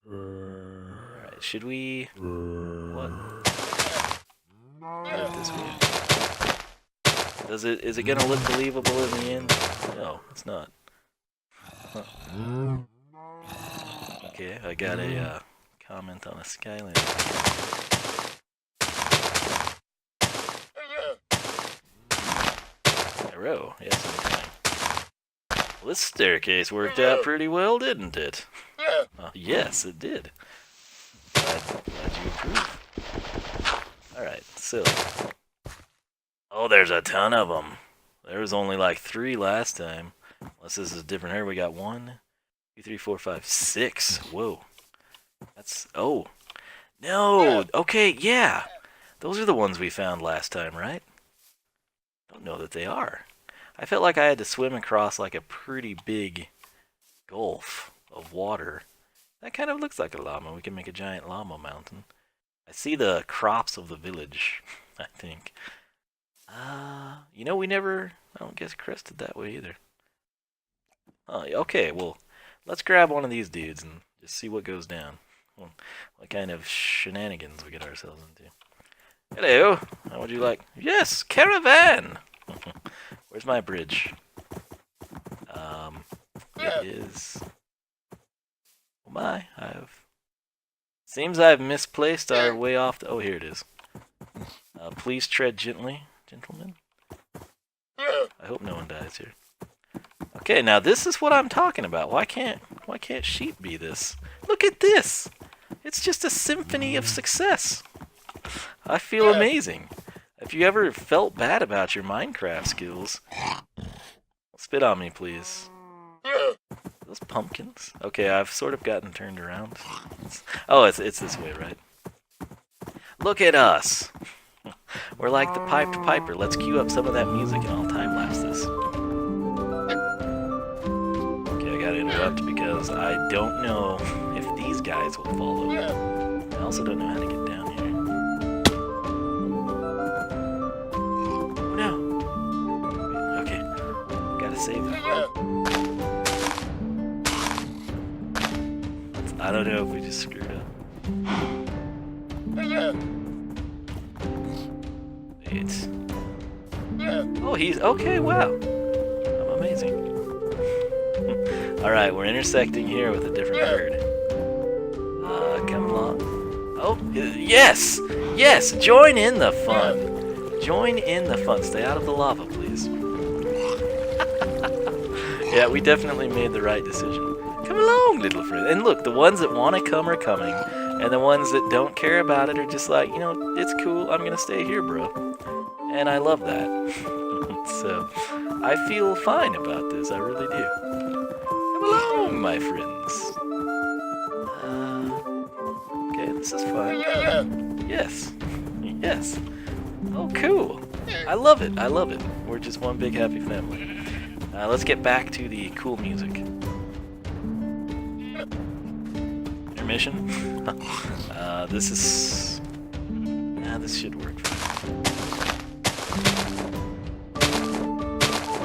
Alright, should we... What? This way. Is it gonna look believable in the end? No, it's not. Huh. Okay, I got a comment on a Skyline. Arrow, yes, anytime. Well, this staircase worked out pretty well, didn't it? Yes, it did. Glad you approve. Alright, so... Oh, there's a ton of them. There was only like 3 last time. Unless this is different here. We got 1, 2, 3, 4, 5, 6. Whoa. That's... Oh. No! Okay, yeah! Those are the ones we found last time, right? Don't know that they are. I felt like I had to swim across like a pretty big gulf of water. That kind of looks like a llama. We can make a giant llama mountain. I see the crops of the village, I think. You know, we never, I don't guess, crested that way either. Oh, okay, well, let's grab one of these dudes and just see what goes down. What kind of shenanigans we get ourselves into. Hello, how would you like? Yes, caravan! Where's my bridge? It is... Oh my, Seems I've misplaced our way off the... Oh, here it is. Please tread gently, gentlemen. I hope no one dies here. Okay, now this is what I'm talking about. Why can't sheep be this? Look at this! It's just a symphony of success. I feel amazing. If you ever felt bad about your Minecraft skills, spit on me, please. Those pumpkins? Okay, I've sort of gotten turned around. Oh, it's this way, right? Look at us! We're like the piped piper. Let's cue up some of that music and I'll time-lapse this. Okay, I gotta interrupt because I don't know if these guys will follow. I also don't know how to get down here. Oh no! Okay, gotta save them. I don't know if we just screwed up. Wait. Oh, he's... Okay, wow. I'm amazing. Alright, we're intersecting here with a different herd. Come along. Oh, yes! Yes! Join in the fun! Join in the fun. Stay out of the lava, please. Yeah, we definitely made the right decision. Come along, little friend. And look, the ones that want to come are coming. And the ones that don't care about it are just like, you know, it's cool, I'm gonna stay here, bro. And I love that. So, I feel fine about this, I really do. Come along, my friends. Okay, this is fun. Yes. Yes. Oh, cool. I love it, I love it. We're just one big happy family. Let's get back to the cool music. Intermission. This is... Nah, this should work.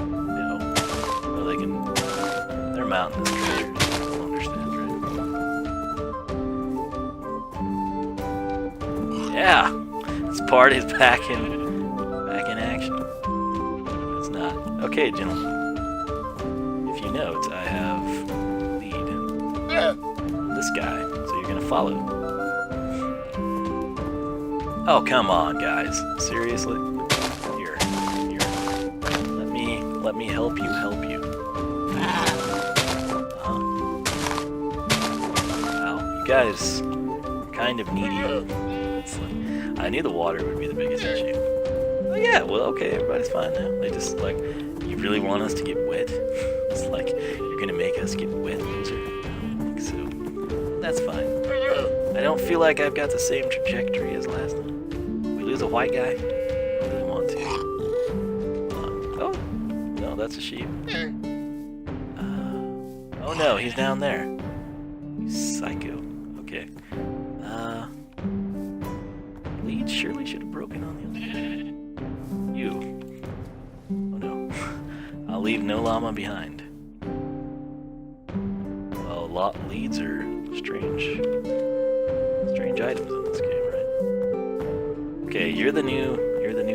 No. Well, they can... They're mountainous creatures. You'll understand, right? Yeah! This party's back in action. It's not. Okay, gentlemen. If you note, I have lead. This guy, so you're gonna follow. Oh, come on, guys. Seriously? Here. Let me help you. Wow, you guys are kind of needy. I knew the water would be the biggest issue. Oh yeah, well, okay, everybody's fine now. They just, like, you really want us to get wet? It's like, you're gonna make us get wet, loser? I don't think so. That's fine. I don't feel like I've got the same trajectory as last time. We lose a white guy? I really want to. Oh, no, that's a sheep. Oh no, he's down there. You psycho. Okay. Lead surely should have broken on the other side. You. Oh no. I'll leave no llama behind. Well, leads are strange items in this game, right? Okay, you're the new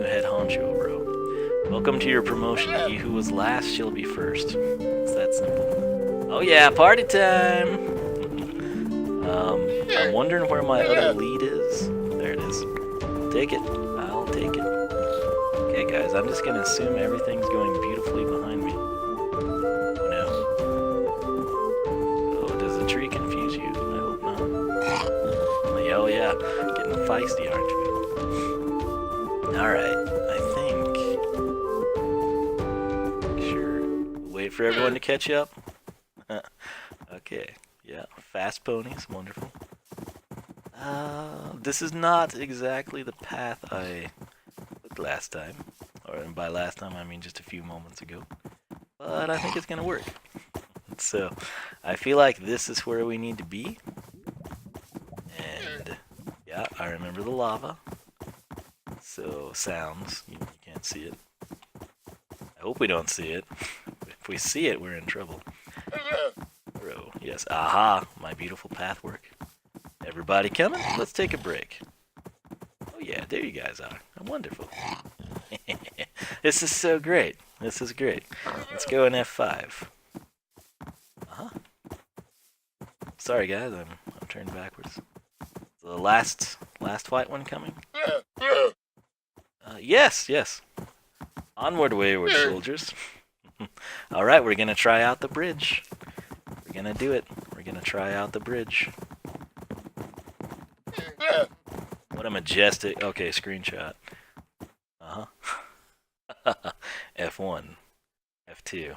head honcho, bro. Welcome to your promotion. He who was last shall be first. It's that simple. Oh yeah, party time! I'm wondering where my other lead is. There it is. Take it. I'll take it. Okay, guys, I'm just gonna assume everything's going beautifully behind me. Oh no. Oh, does the tree confuse you? I hope not. Oh yeah, getting feisty, aren't we? Alright, I think... Sure. Wait for everyone to catch up. Okay, yeah, fast ponies, wonderful. This is not exactly the path I took last time. Or by last time, I mean just a few moments ago. But I think it's gonna work. So, I feel like this is where we need to be. And, yeah, I remember the lava. So, sounds. You can't see it. I hope we don't see it. If we see it, we're in trouble. Bro, yes. Aha, my beautiful pathwork. Everybody coming? Let's take a break. Oh yeah, there you guys are. Wonderful. This is so great. This is great. Let's go in F5. Uh-huh. Sorry guys, I'm turned backwards. The last white one coming? Yes, yes. Onward, wayward soldiers. Alright, we're gonna try out the bridge. We're gonna do it. We're gonna try out the bridge. What a majestic... Okay, screenshot. Uh-huh. F1. F2.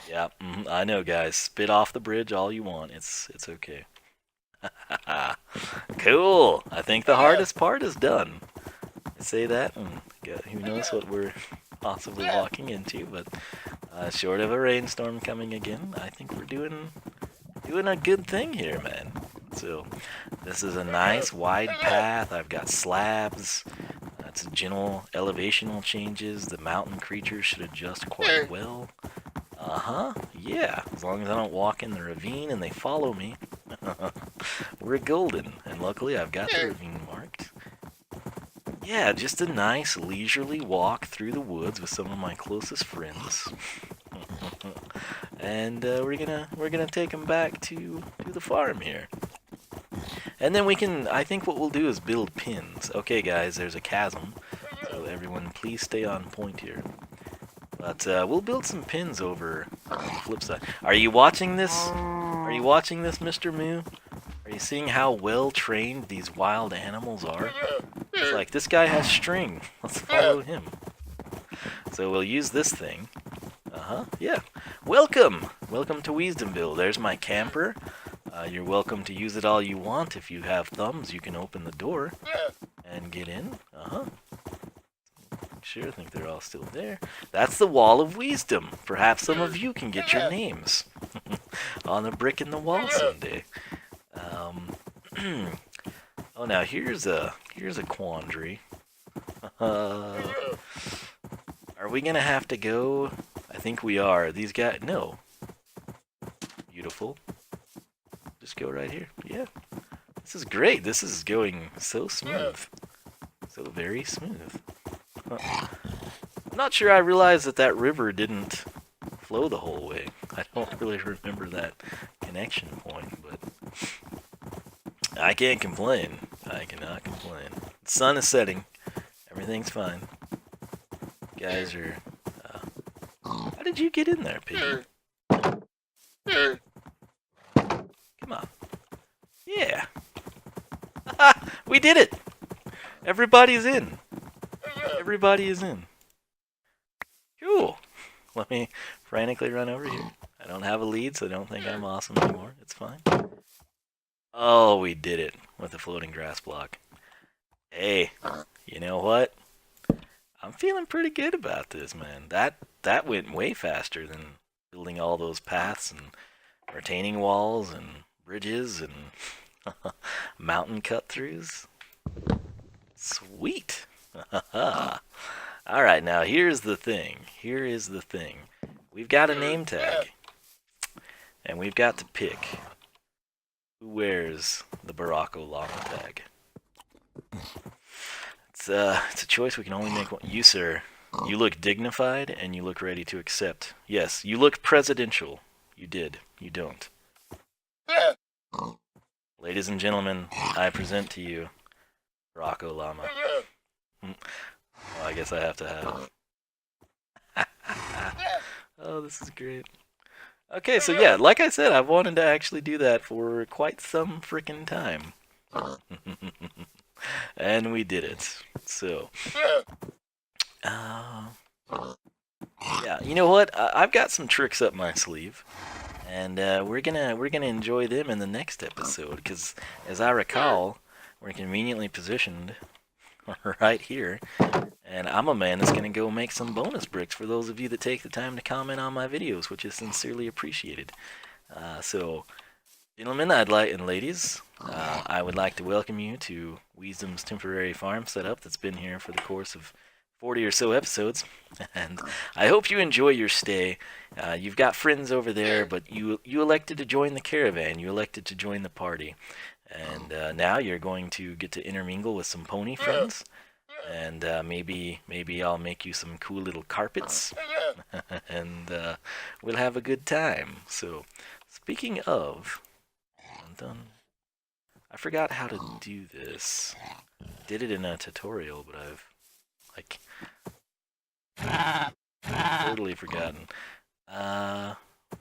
Yeah, I know, guys. Spit off the bridge all you want. It's okay. Cool. I think the hardest part is done. I say that, and who knows what we're possibly walking into, but short of a rainstorm coming again, I think we're doing a good thing here, man. So, this is a nice wide path. I've got slabs. That's gentle elevational changes. The mountain creatures should adjust quite well. Uh-huh. Yeah. As long as I don't walk in the ravine and they follow me, we're golden. And luckily, I've got the ravine marked. Yeah, just a nice leisurely walk through the woods with some of my closest friends. And we're gonna take them back to the farm here. And then we can, I think what we'll do is build pins. Okay guys, there's a chasm, so everyone please stay on point here. But we'll build some pins over on the flip side. Are you watching this? Are you watching this, Mr. Moo? Are you seeing how well trained these wild animals are? It's like, this guy has string, let's follow him. So we'll use this thing. Uh-huh, yeah. Welcome! Welcome to Wiisdomville. There's my camper. You're welcome to use it all you want. If you have thumbs, you can open the door and get in. Uh-huh. Sure, I think they're all still there. That's the Wall of Wiisdom. Perhaps some of you can get your names on a brick in the wall someday. Oh, now here's a quandary. Are we gonna have to go? I think we are. These guys, no. Beautiful. Just go right here. Yeah. This is great. This is going so smooth. So very smooth. I'm not sure I realized that river didn't flow the whole way. I don't really remember that connection point, but I can't complain. I cannot complain. The sun is setting. Everything's fine. You guys are... How did you get in there, Piggy? Come on. Yeah. We did it! Everybody's in. Everybody is in. Cool. Let me frantically run over here. I don't have a lead, so I don't think I'm awesome anymore. It's fine. Oh, we did it with the floating grass block. Hey, you know what? I'm feeling pretty good about this, man. That went way faster than building all those paths and retaining walls and bridges and mountain cut-throughs. Sweet. Alright, now here's the thing. Here is the thing. We've got a name tag. And we've got to pick who wears the Barack Olama tag. It's a choice we can only make one. You, sir. You look dignified and you look ready to accept. Yes, you look presidential. You did. You don't. Ladies and gentlemen, I present to you Barack Olama. Well, I guess I have to have... Oh, this is great. Okay, so yeah, like I said, I've wanted to actually do that for quite some frickin' time. And we did it. So... yeah, you know what? I've got some tricks up my sleeve. and we're gonna enjoy them in the next episode. Because as I recall, we're conveniently positioned right here, and I'm a man that's gonna go make some bonus bricks for those of you that take the time to comment on my videos, which is sincerely appreciated. So, gentlemen, and ladies, I would like to welcome you to Wiisdom's temporary farm setup that's been here for the course of 40 or so episodes, and I hope you enjoy your stay. You've got friends over there, but you elected to join the caravan. You elected to join the party, and now you're going to get to intermingle with some pony friends, and maybe I'll make you some cool little carpets, and we'll have a good time. So, speaking of, I'm done. I forgot how to do this. Did it in a tutorial, but I've like totally forgotten.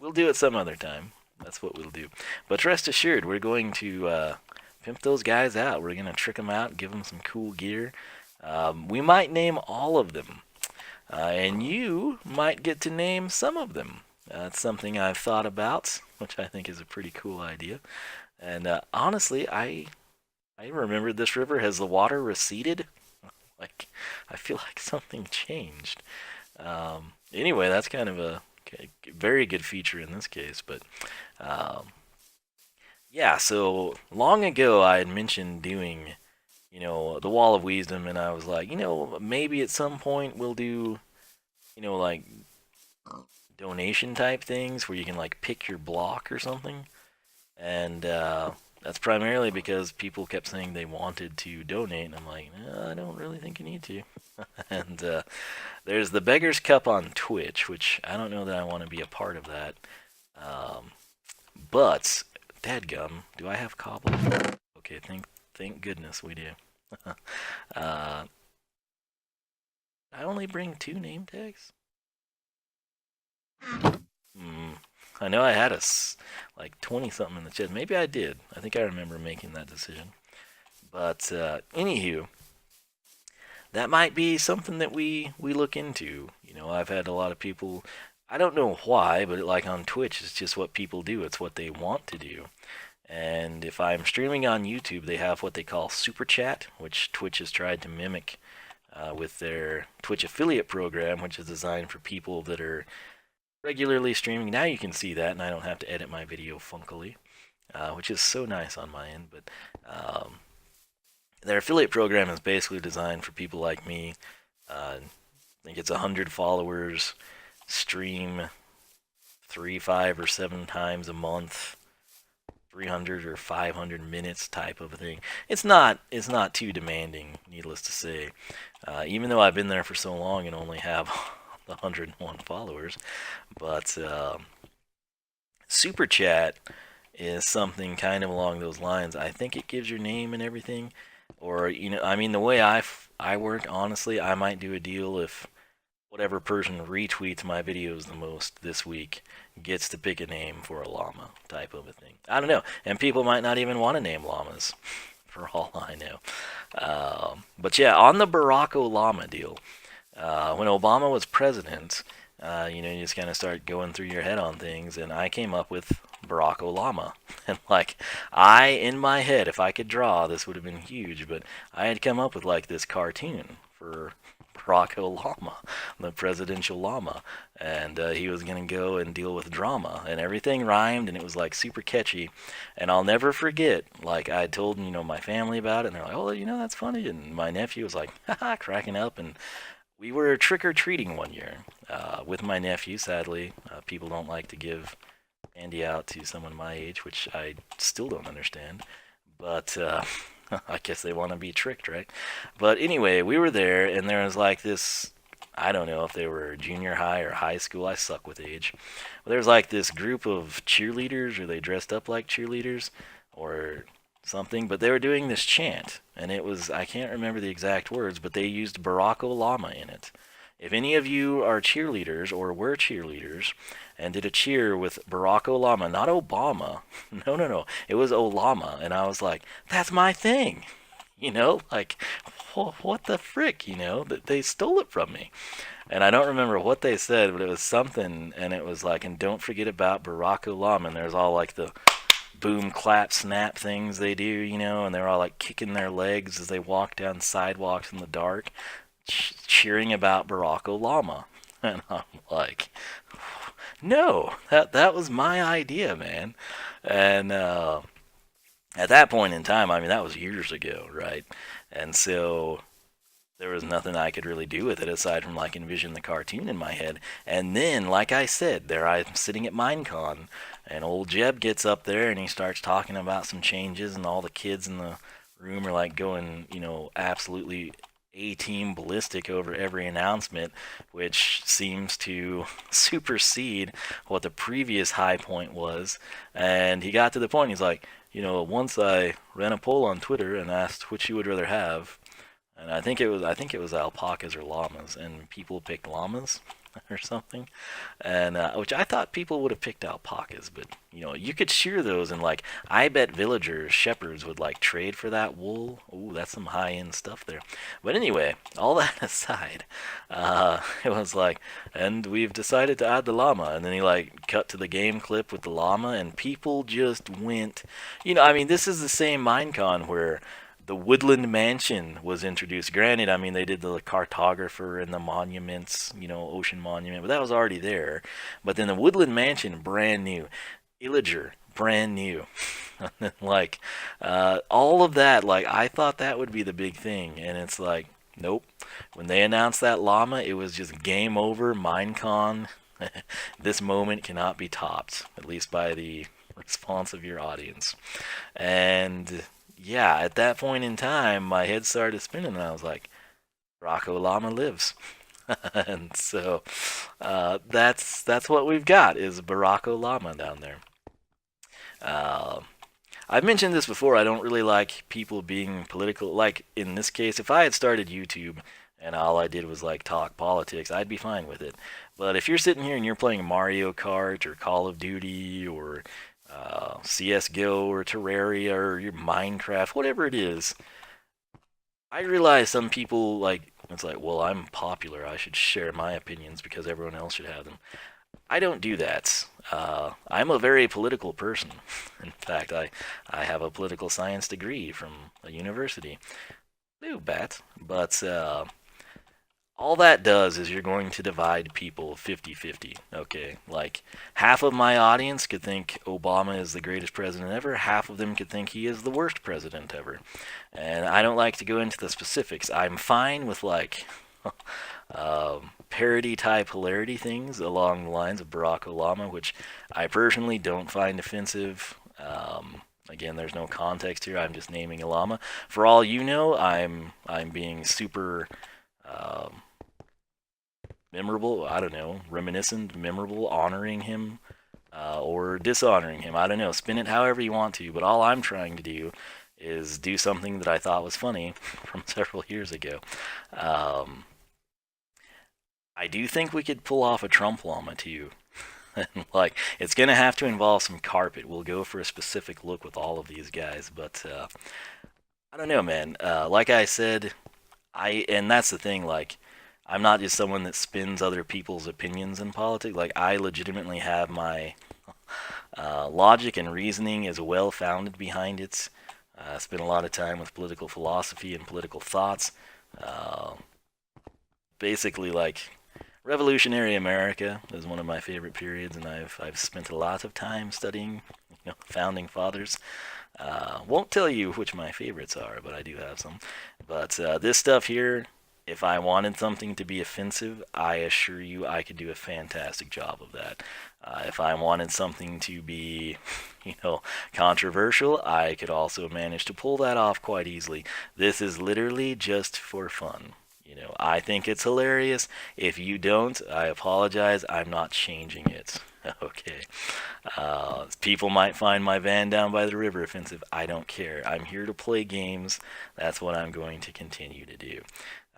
We'll do it some other time. That's what we'll do. But rest assured, we're going to pimp those guys out. We're going to trick them out, give them some cool gear. We might name all of them, and you might get to name some of them. It's something I've thought about, which I think is a pretty cool idea. And honestly, I remembered this river. Has the water receded? Like, I feel like something changed. Anyway, that's kind of a very good feature in this case. But yeah, so long ago I had mentioned doing, the Wall of Wiisdom, and I was like, maybe at some point we'll do, like donation type things where you can like pick your block or something. And that's primarily because people kept saying they wanted to donate, and I'm like, no, I don't really think you need to. And there's the Beggar's Cup on Twitch, which I don't know that I want to be a part of that. But, dadgum, do I have cobble? Okay, thank goodness we do. I only bring 2 name tags? I know I had like 20 something in the chest. Maybe I did. I think I remember making that decision. But anywho, that might be something that we look into. I've had a lot of people. I don't know why, but like on Twitch, it's just what people do. It's what they want to do. And if I'm streaming on YouTube, they have what they call Super Chat, which Twitch has tried to mimic with their Twitch affiliate program, which is designed for people that are regularly streaming. Now you can see that, and I don't have to edit my video funkily, which is so nice on my end. But their affiliate program is basically designed for people like me. I think it's 100 followers, stream 3, 5, or 7 times a month, 300 or 500 minutes type of a thing. It's not too demanding, needless to say. Even though I've been there for so long and only have 101 followers, but Super Chat is something kind of along those lines. I think it gives your name and everything, or the way I work, honestly, I might do a deal if whatever person retweets my videos the most this week gets to pick a name for a llama type of a thing. I don't know, and people might not even want to name llamas, for all I know. But yeah, on the Barack Olama deal. When Obama was president, you just kind of start going through your head on things, and I came up with Barack Olama. And in my head, if I could draw, this would have been huge, but I had come up with like this cartoon for Barack Olama, the presidential llama, and he was going to go and deal with drama, and everything rhymed, and it was like super catchy. And I'll never forget, like I told my family about it, and they're like, oh, that's funny, and my nephew was like, haha, cracking up. And we were trick-or-treating one year with my nephew. Sadly, people don't like to give candy out to someone my age, which I still don't understand. But I guess they want to be tricked, right? But anyway, we were there, and there was like this, I don't know if they were junior high or high school. I suck with age. But there was like this group of cheerleaders, or they dressed up like cheerleaders, or something, but they were doing this chant, and it was, I can't remember the exact words, but they used Barack Olama in it. If any of you are cheerleaders or were cheerleaders and did a cheer with Barack Olama, not Obama, no, it was Olama, and I was like, that's my thing. Like, what the frick, that they stole it from me. And I don't remember what they said, but it was something, and it was like, and don't forget about Barack Olama. And there's all like the boom, clap, snap things they do, and they're all like kicking their legs as they walk down sidewalks in the dark, cheering about Barack Olama. And I'm like, no, that was my idea, man. And at that point in time, I mean, that was years ago, right? And so there was nothing I could really do with it aside from like envision the cartoon in my head. And then, like I said, there I'm sitting at Minecon, and old Jeb gets up there and he starts talking about some changes, and all the kids in the room are like going, absolutely A-team ballistic over every announcement, which seems to supersede what the previous high point was. And he got to the point, he's like, once I ran a poll on Twitter and asked which you would rather have, and I think it was alpacas or llamas, and people picked llamas or something, and which I thought people would have picked alpacas, but you could shear those, and like I bet villagers, shepherds would like trade for that wool. Ooh, that's some high end stuff there. But anyway, all that aside, it was like, and we've decided to add the llama, and then he like cut to the game clip with the llama, and people just went, I mean, this is the same Minecon where the Woodland Mansion was introduced. Granted, I mean, they did the cartographer and the monuments, ocean monument, but that was already there. But then the Woodland Mansion, brand new. Illager, brand new. Like, all of that, like, I thought that would be the big thing. And it's like, nope. When they announced that llama, it was just game over, Minecon. This moment cannot be topped, at least by the response of your audience. And yeah, at that point in time, my head started spinning, and I was like, Barack Olama lives. And so that's what we've got is Barack Olama down there. Uh, I've mentioned this before. I don't really like people being political. Like in this case, if I had started YouTube and all I did was like talk politics, I'd be fine with it. But if you're sitting here and you're playing Mario Kart or Call of Duty or CS:GO or Terraria or your Minecraft, whatever it is, I realize some people like it's like, well, I'm popular. I should share my opinions because everyone else should have them. I don't do that. I'm a very political person. In fact, I have a political science degree from a university. New bet, but all that does is you're going to divide people 50-50. Okay, like half of my audience could think Obama is the greatest president ever, half of them could think he is the worst president ever. And I don't like to go into the specifics. I'm fine with like parody type hilarity things along the lines of Barack Olama, which I personally don't find offensive. Again, there's no context here. I'm just naming a llama. For all you know, I'm being super memorable, I don't know, reminiscent, memorable, honoring him, or dishonoring him. I don't know, spin it however you want to, but all I'm trying to do is do something that I thought was funny from several years ago. I do think we could pull off a Trump llama too. Like, it's going to have to involve some carpet. We'll go for a specific look with all of these guys, but I don't know, man. Like I said, and that's the thing, like, I'm not just someone that spins other people's opinions in politics. Like, I legitimately have my logic and reasoning is well founded behind it. I spent a lot of time with political philosophy and political thoughts. Uh, Basically, like, Revolutionary America is one of my favorite periods, and I've spent a lot of time studying, founding fathers. Won't tell you which my favorites are, but I do have some. But this stuff here, if I wanted something to be offensive, I assure you I could do a fantastic job of that. If I wanted something to be, controversial, I could also manage to pull that off quite easily. This is literally just for fun. I think it's hilarious. If you don't, I apologize. I'm not changing it. Okay. People might find my van down by the river offensive. I don't care. I'm here to play games. That's what I'm going to continue to do.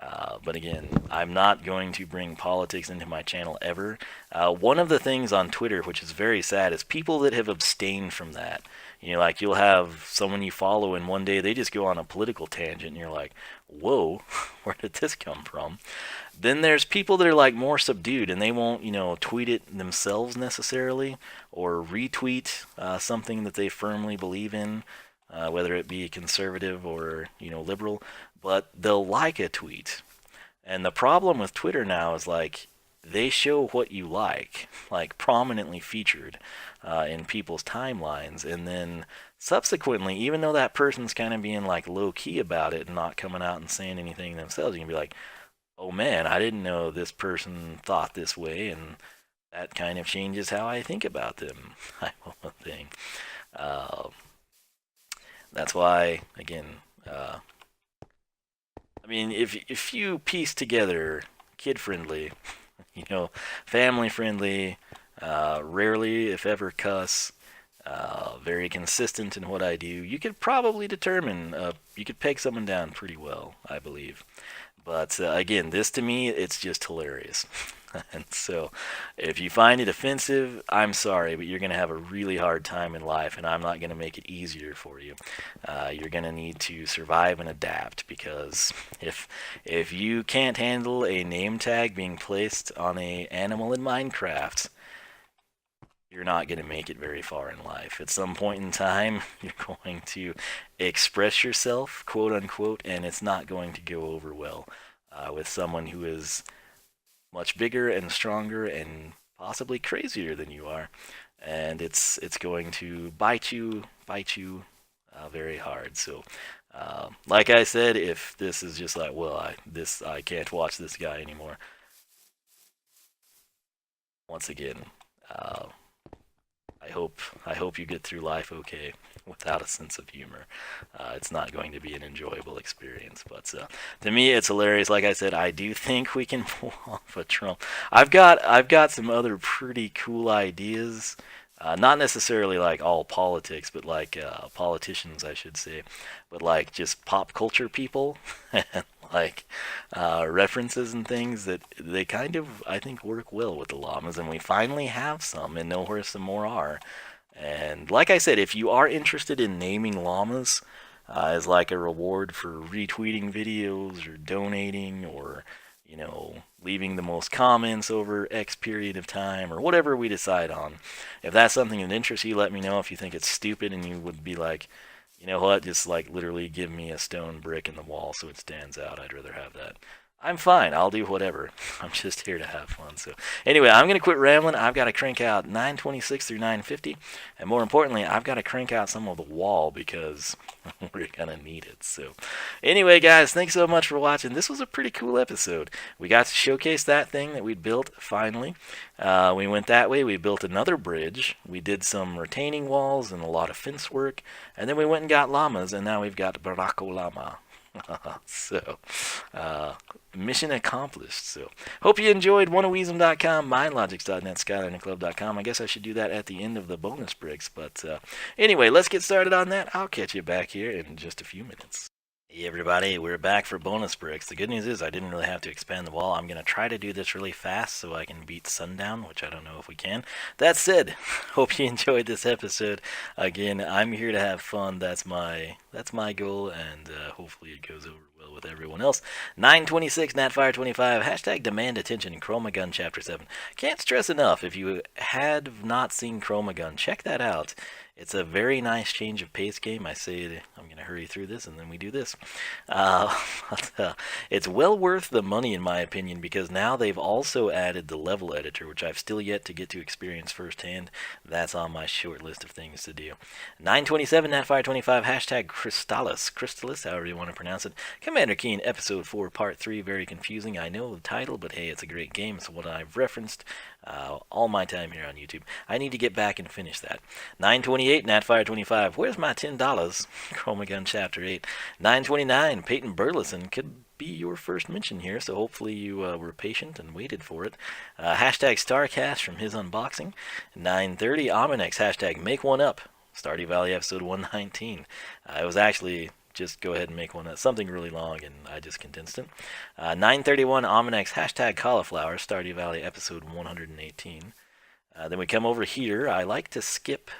But again, I'm not going to bring politics into my channel ever. One of the things on Twitter, which is very sad, is people that have abstained from that. You know, like you'll have someone you follow, and one day they just go on a political tangent, and you're like, whoa, where did this come from? Then there's people that are like more subdued, and they won't, you know, tweet it themselves necessarily, or retweet something that they firmly believe in, whether it be conservative or, you know, liberal, but they'll like a tweet. And the problem with Twitter now is like they show what you like prominently featured in people's timelines, and then subsequently, even though that person's kind of being like low key about it and not coming out and saying anything themselves, you can be like, oh man, I didn't know this person thought this way, and that kind of changes how I think about them, type of thing. Uh, that's why, again, I mean, if you piece together kid friendly, you know, family friendly, rarely if ever cuss, very consistent in what I do, you could probably determine, you could peg someone down pretty well, I believe. But again, this to me, it's just hilarious. And so, if you find it offensive, I'm sorry, but you're going to have a really hard time in life, and I'm not going to make it easier for you. You're going to need to survive and adapt, because if you can't handle a name tag being placed on a animal in Minecraft, you're not going to make it very far in life. At some point in time, you're going to express yourself, quote unquote, and it's not going to go over well with someone who is much bigger and stronger and possibly crazier than you are, and it's going to bite you very hard. So, like I said, if this is just like, well, I can't watch this guy anymore. Once again, I hope you get through life okay without a sense of humor. It's not going to be an enjoyable experience, but to me, it's hilarious. Like I said, I do think we can pull off a Trump. I've got some other pretty cool ideas. Not necessarily like all politics, but like politicians, I should say, but like just pop culture people, and like references and things that they kind of, I think, work well with the llamas, and we finally have some and know where some more are. And like I said, if you are interested in naming llamas as like a reward for retweeting videos or donating, or you know, leaving the most comments over X period of time, or whatever we decide on. If that's something that interests you, let me know. If you think it's stupid and you would be like, you know what, just like literally give me a stone brick in the wall so it stands out, I'd rather have that. I'm fine. I'll do whatever. I'm just here to have fun. So anyway, I'm going to quit rambling. I've got to crank out 926 through 950. And more importantly, I've got to crank out some of the wall, because we're going to need it. So anyway, guys, thanks so much for watching. This was a pretty cool episode. We got to showcase that thing that we built finally. We went that way. We built another bridge. We did some retaining walls and a lot of fence work. And then we went and got llamas. And now we've got Barack Olama. So, mission accomplished. So, hope you enjoyed. Wiisdom.com, mindlogics.net, skylinerclub.com. I guess I should do that at the end of the bonus bricks. But anyway, let's get started on that. I'll catch you back here in just a few minutes. Hey everybody, we're back for bonus bricks. The good news is I didn't really have to expand the wall. I'm going to try to do this really fast so I can beat sundown, which I don't know if we can. That said, hope you enjoyed this episode. Again, I'm here to have fun. That's my goal, and hopefully it goes over well with everyone else. 926 Natfire25, hashtag demand attention, Chroma Gun Chapter 7. Can't stress enough, if you had not seen Chroma Gun, check that out. It's a very nice change of pace game. I say I'm going to hurry through this, and then we do this. It's well worth the money, in my opinion, because now they've also added the level editor, which I've still yet to get to experience firsthand. That's on my short list of things to do. 927 Natfire25, hashtag Crystallis, however you want to pronounce it. Commander Keen, Episode 4, Part 3, very confusing. I know the title, but hey, it's a great game. It's what I've referenced all my time here on YouTube. I need to get back and finish that. 928 Natfire25, where's my $10? Chroma Gun Chapter 8. 929 Peyton Burleson, could be your first mention here, so hopefully you were patient and waited for it. Hashtag StarCast from his unboxing. 930 Ominex, hashtag Make One Up, Stardew Valley episode 119. It was actually just go ahead and make one something really long, and I just condensed it. 931 Almanacs hashtag cauliflower, Stardew Valley episode 118. Then we come over here. I like to skip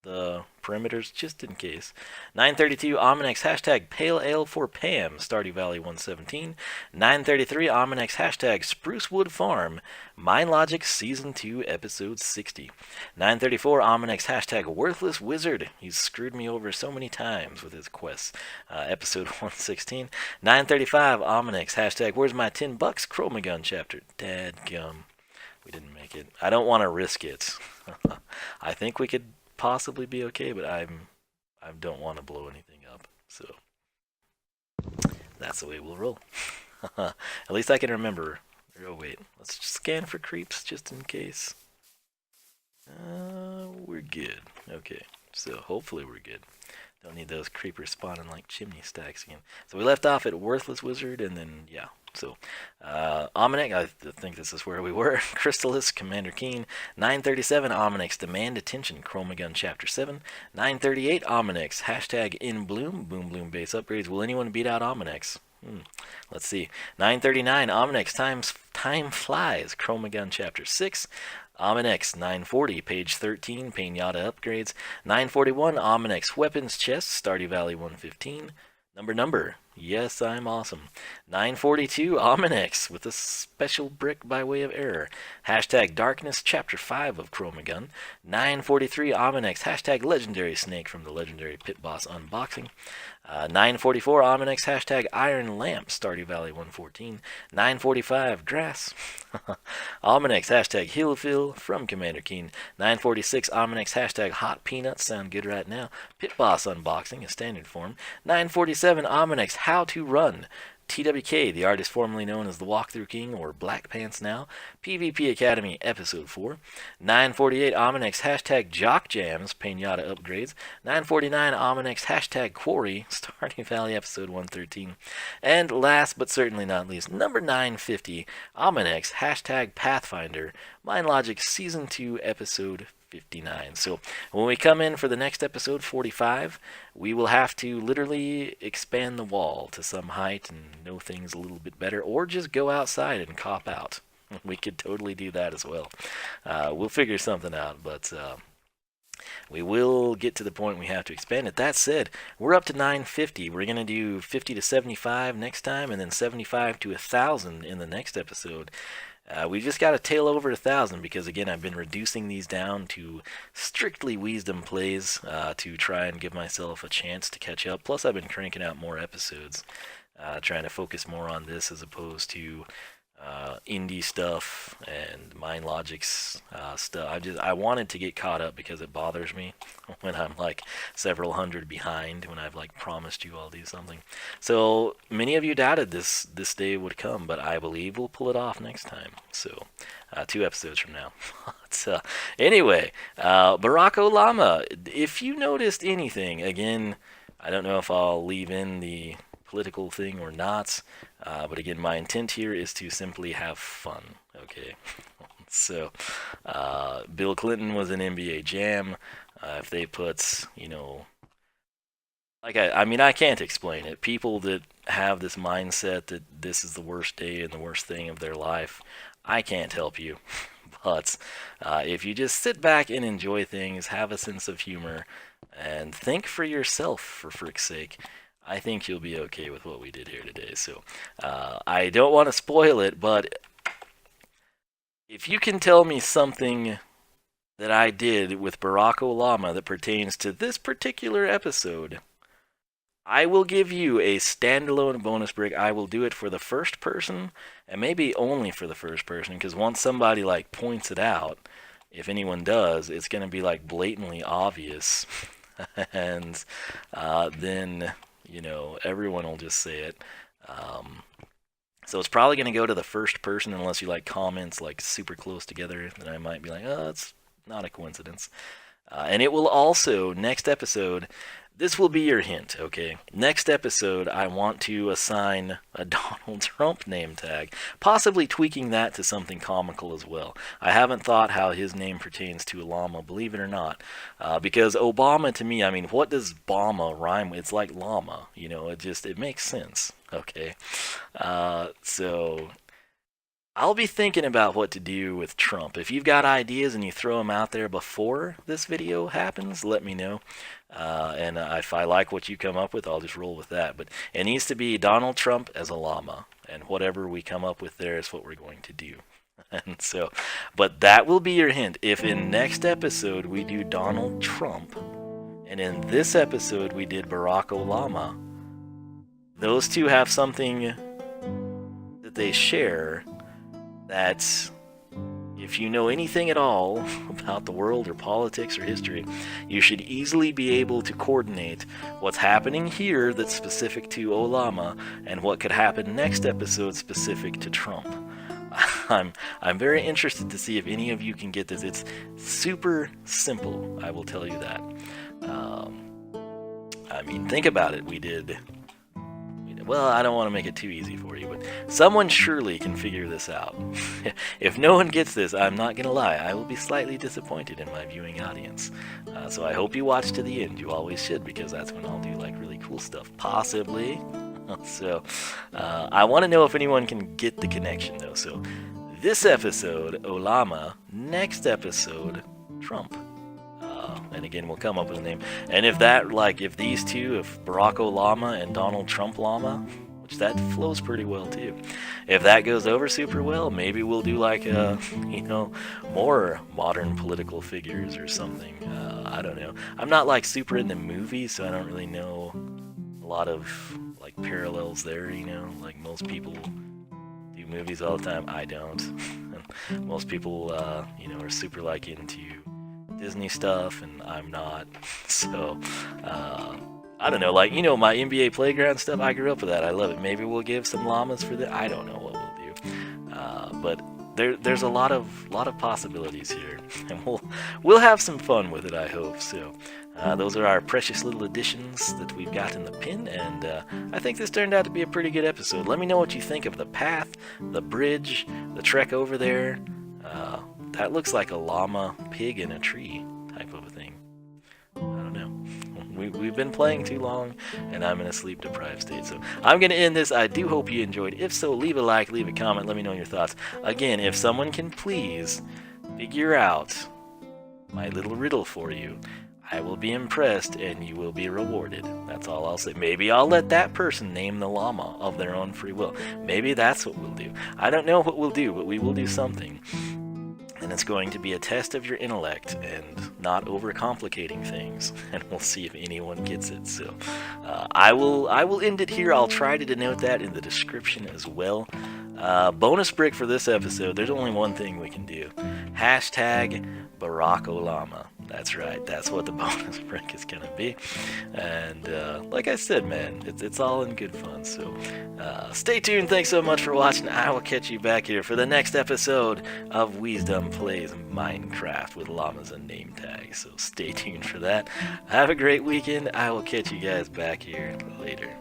the perimeters just in case. 932 Almanacs hashtag Pale Ale for Pam, Stardew Valley 117. 933 Almanacs hashtag Sprucewood Farm, Mind Logic Season 2 Episode 60. 934 Almanacs hashtag Worthless Wizard, he's screwed me over so many times with his quests, Episode 116. 935 Almanacs hashtag Where's My $10 Chromagun chapter, dadgum. We didn't make it. I don't want to risk it. I think we could possibly be okay, but I don't want to blow anything up, so that's the way we'll roll. At least I can remember. Oh wait, let's just scan for creeps just in case. We're good. Okay, so hopefully we're good. Don't need those creepers spawning like chimney stacks again. So we left off at Worthless Wizard, and then yeah. So, Almanac, I think this is where we were. Chrysalis, Commander Keen. 937 Almanacs, Demand Attention, Chromagun Chapter 7. 938 Almanacs, hashtag In Bloom, Boom Bloom base upgrades. Will anyone beat out Almanacs? Let's see. 939 Almanacs, Time Flies, Chromagun Chapter 6. Almanacs 940, page 13, Pinata upgrades. 941 Almanacs, Weapons Chest, Stardew Valley 115. Number. Yes, I'm awesome. 942 Almanacs with a special brick by way of error. Hashtag Darkness Chapter 5 of Chromagun. 943 Almanacs. Hashtag Legendary Snake from the Legendary Pit Boss Unboxing. 944 Almanacs. Hashtag Iron Lamp Stardew Valley 114. 945 Grass. Almanacs. Hashtag Hillfill from Commander Keen. 946 Almanacs. Hashtag Hot Peanuts. Sound good right now. Pit Boss Unboxing, a standard form. 947 Almanacs. How to Run. TWK, the artist formerly known as the Walkthrough King, or Black Pants now. PvP Academy, Episode 4. 948 Almanacs, hashtag Jock Jams, Pinata upgrades. 949 Almanacs, hashtag Quarry, Stardew Valley, Episode 113. And last but certainly not least, number 950, Almanacs, hashtag Pathfinder, Mind Logic Season 2, Episode 59. So when we come in for the next episode, 45, we will have to literally expand the wall to some height and know things a little bit better, or just go outside and cop out. We could totally do that as well. We'll figure something out, but we will get to the point we have to expand it. That said, we're up to 950. We're going to do 50 to 75 next time, and then 75 to 1,000 in the next episode. We just got to tail over 1,000 because, again, I've been reducing these down to strictly Wiisdom plays to try and give myself a chance to catch up. Plus, I've been cranking out more episodes, trying to focus more on this as opposed to indie stuff and Mind Logic's stuff. I wanted to get caught up because it bothers me when I'm like several hundred behind when I've like promised you I'll do something. So many of you doubted this day would come, but I believe we'll pull it off next time. So 2 episodes from now. Anyway, Barack Olama, if you noticed anything, again, I don't know if I'll leave in the political thing or not, but again, my intent here is to simply have fun, okay? So, Bill Clinton was an NBA Jam. If they put, you know, like, I mean, I can't explain it. People that have this mindset that this is the worst day and the worst thing of their life, I can't help you. But if you just sit back and enjoy things, have a sense of humor, and think for yourself, for frick's sake, I think you'll be okay with what we did here today. So I don't want to spoil it, but if you can tell me something that I did with Barack Olama that pertains to this particular episode, I will give you a standalone bonus brick. I will do it for the first person, and maybe only for the first person, because once somebody like points it out, if anyone does, it's going to be like blatantly obvious. And then, you know, everyone will just say it. So it's probably going to go to the first person unless you like comments like super close together. Then I might be like, oh, it's not a coincidence. And it will also, next episode, this will be your hint, okay? Next episode, I want to assign a Donald Trump name tag, possibly tweaking that to something comical as well. I haven't thought how his name pertains to a llama, believe it or not. Because Obama, to me, I mean, what does Bama rhyme with? It's like llama, you know, it makes sense, okay? So I'll be thinking about what to do with Trump. If you've got ideas and you throw them out there before this video happens, let me know. And if I like what you come up with, I'll just roll with that. But it needs to be Donald Trump as a llama. And whatever we come up with there is what we're going to do. And so, but that will be your hint. If in next episode we do Donald Trump, and in this episode we did Barack Olama, those two have something that they share. That if you know anything at all about the world or politics or history, you should easily be able to coordinate what's happening here that's specific to Olama and what could happen next episode specific to Trump. I'm very interested to see if any of you can get this. It's super simple, I will tell you that. I mean, think about it. Well, I don't want to make it too easy for you, but someone surely can figure this out. If no one gets this, I'm not going to lie, I will be slightly disappointed in my viewing audience. So I hope you watch to the end. You always should, because that's when I'll do like really cool stuff, possibly. So I want to know if anyone can get the connection, though. So this episode, Olama. Next episode, Trump. And again, we'll come up with a name. And if that, like, if these two, if Barack Olama and Donald Trump llama, which that flows pretty well too, if that goes over super well, maybe we'll do like more modern political figures or something. I don't know. I'm not like super into movies, so I don't really know a lot of like parallels there. You know, like most people do movies all the time. I don't. Most people, are super like into Disney stuff, and I'm not. So I don't know, like, my NBA playground stuff, I grew up with that. I love it. Maybe we'll give some llamas for that. I don't know what we'll do. But there's a lot of possibilities here, and we'll have some fun with it, I hope. So those are our precious little additions that we've got in the pin, and I think this turned out to be a pretty good episode. Let me know what you think of the path, the bridge, the trek over there. That looks like a llama pig in a tree type of a thing. I don't know. We've been playing too long, and I'm in a sleep-deprived state. So I'm going to end this. I do hope you enjoyed. If so, leave a like, leave a comment, let me know your thoughts. Again, if someone can please figure out my little riddle for you, I will be impressed, and you will be rewarded. That's all I'll say. Maybe I'll let that person name the llama of their own free will. Maybe that's what we'll do. I don't know what we'll do, but we will do something. And it's going to be a test of your intellect and not overcomplicating things, and we'll see if anyone gets it. So I will end it here. I'll try to denote that in the description as well. Bonus brick for this episode, there's only one thing we can do. Hashtag Barack Olama. That's right, that's what the bonus brick is going to be. And like I said, man, it's all in good fun. So stay tuned. Thanks so much for watching. I will catch you back here for the next episode of Wiisdom Plays Minecraft with llamas and name tags. So stay tuned for that. Have a great weekend. I will catch you guys back here later.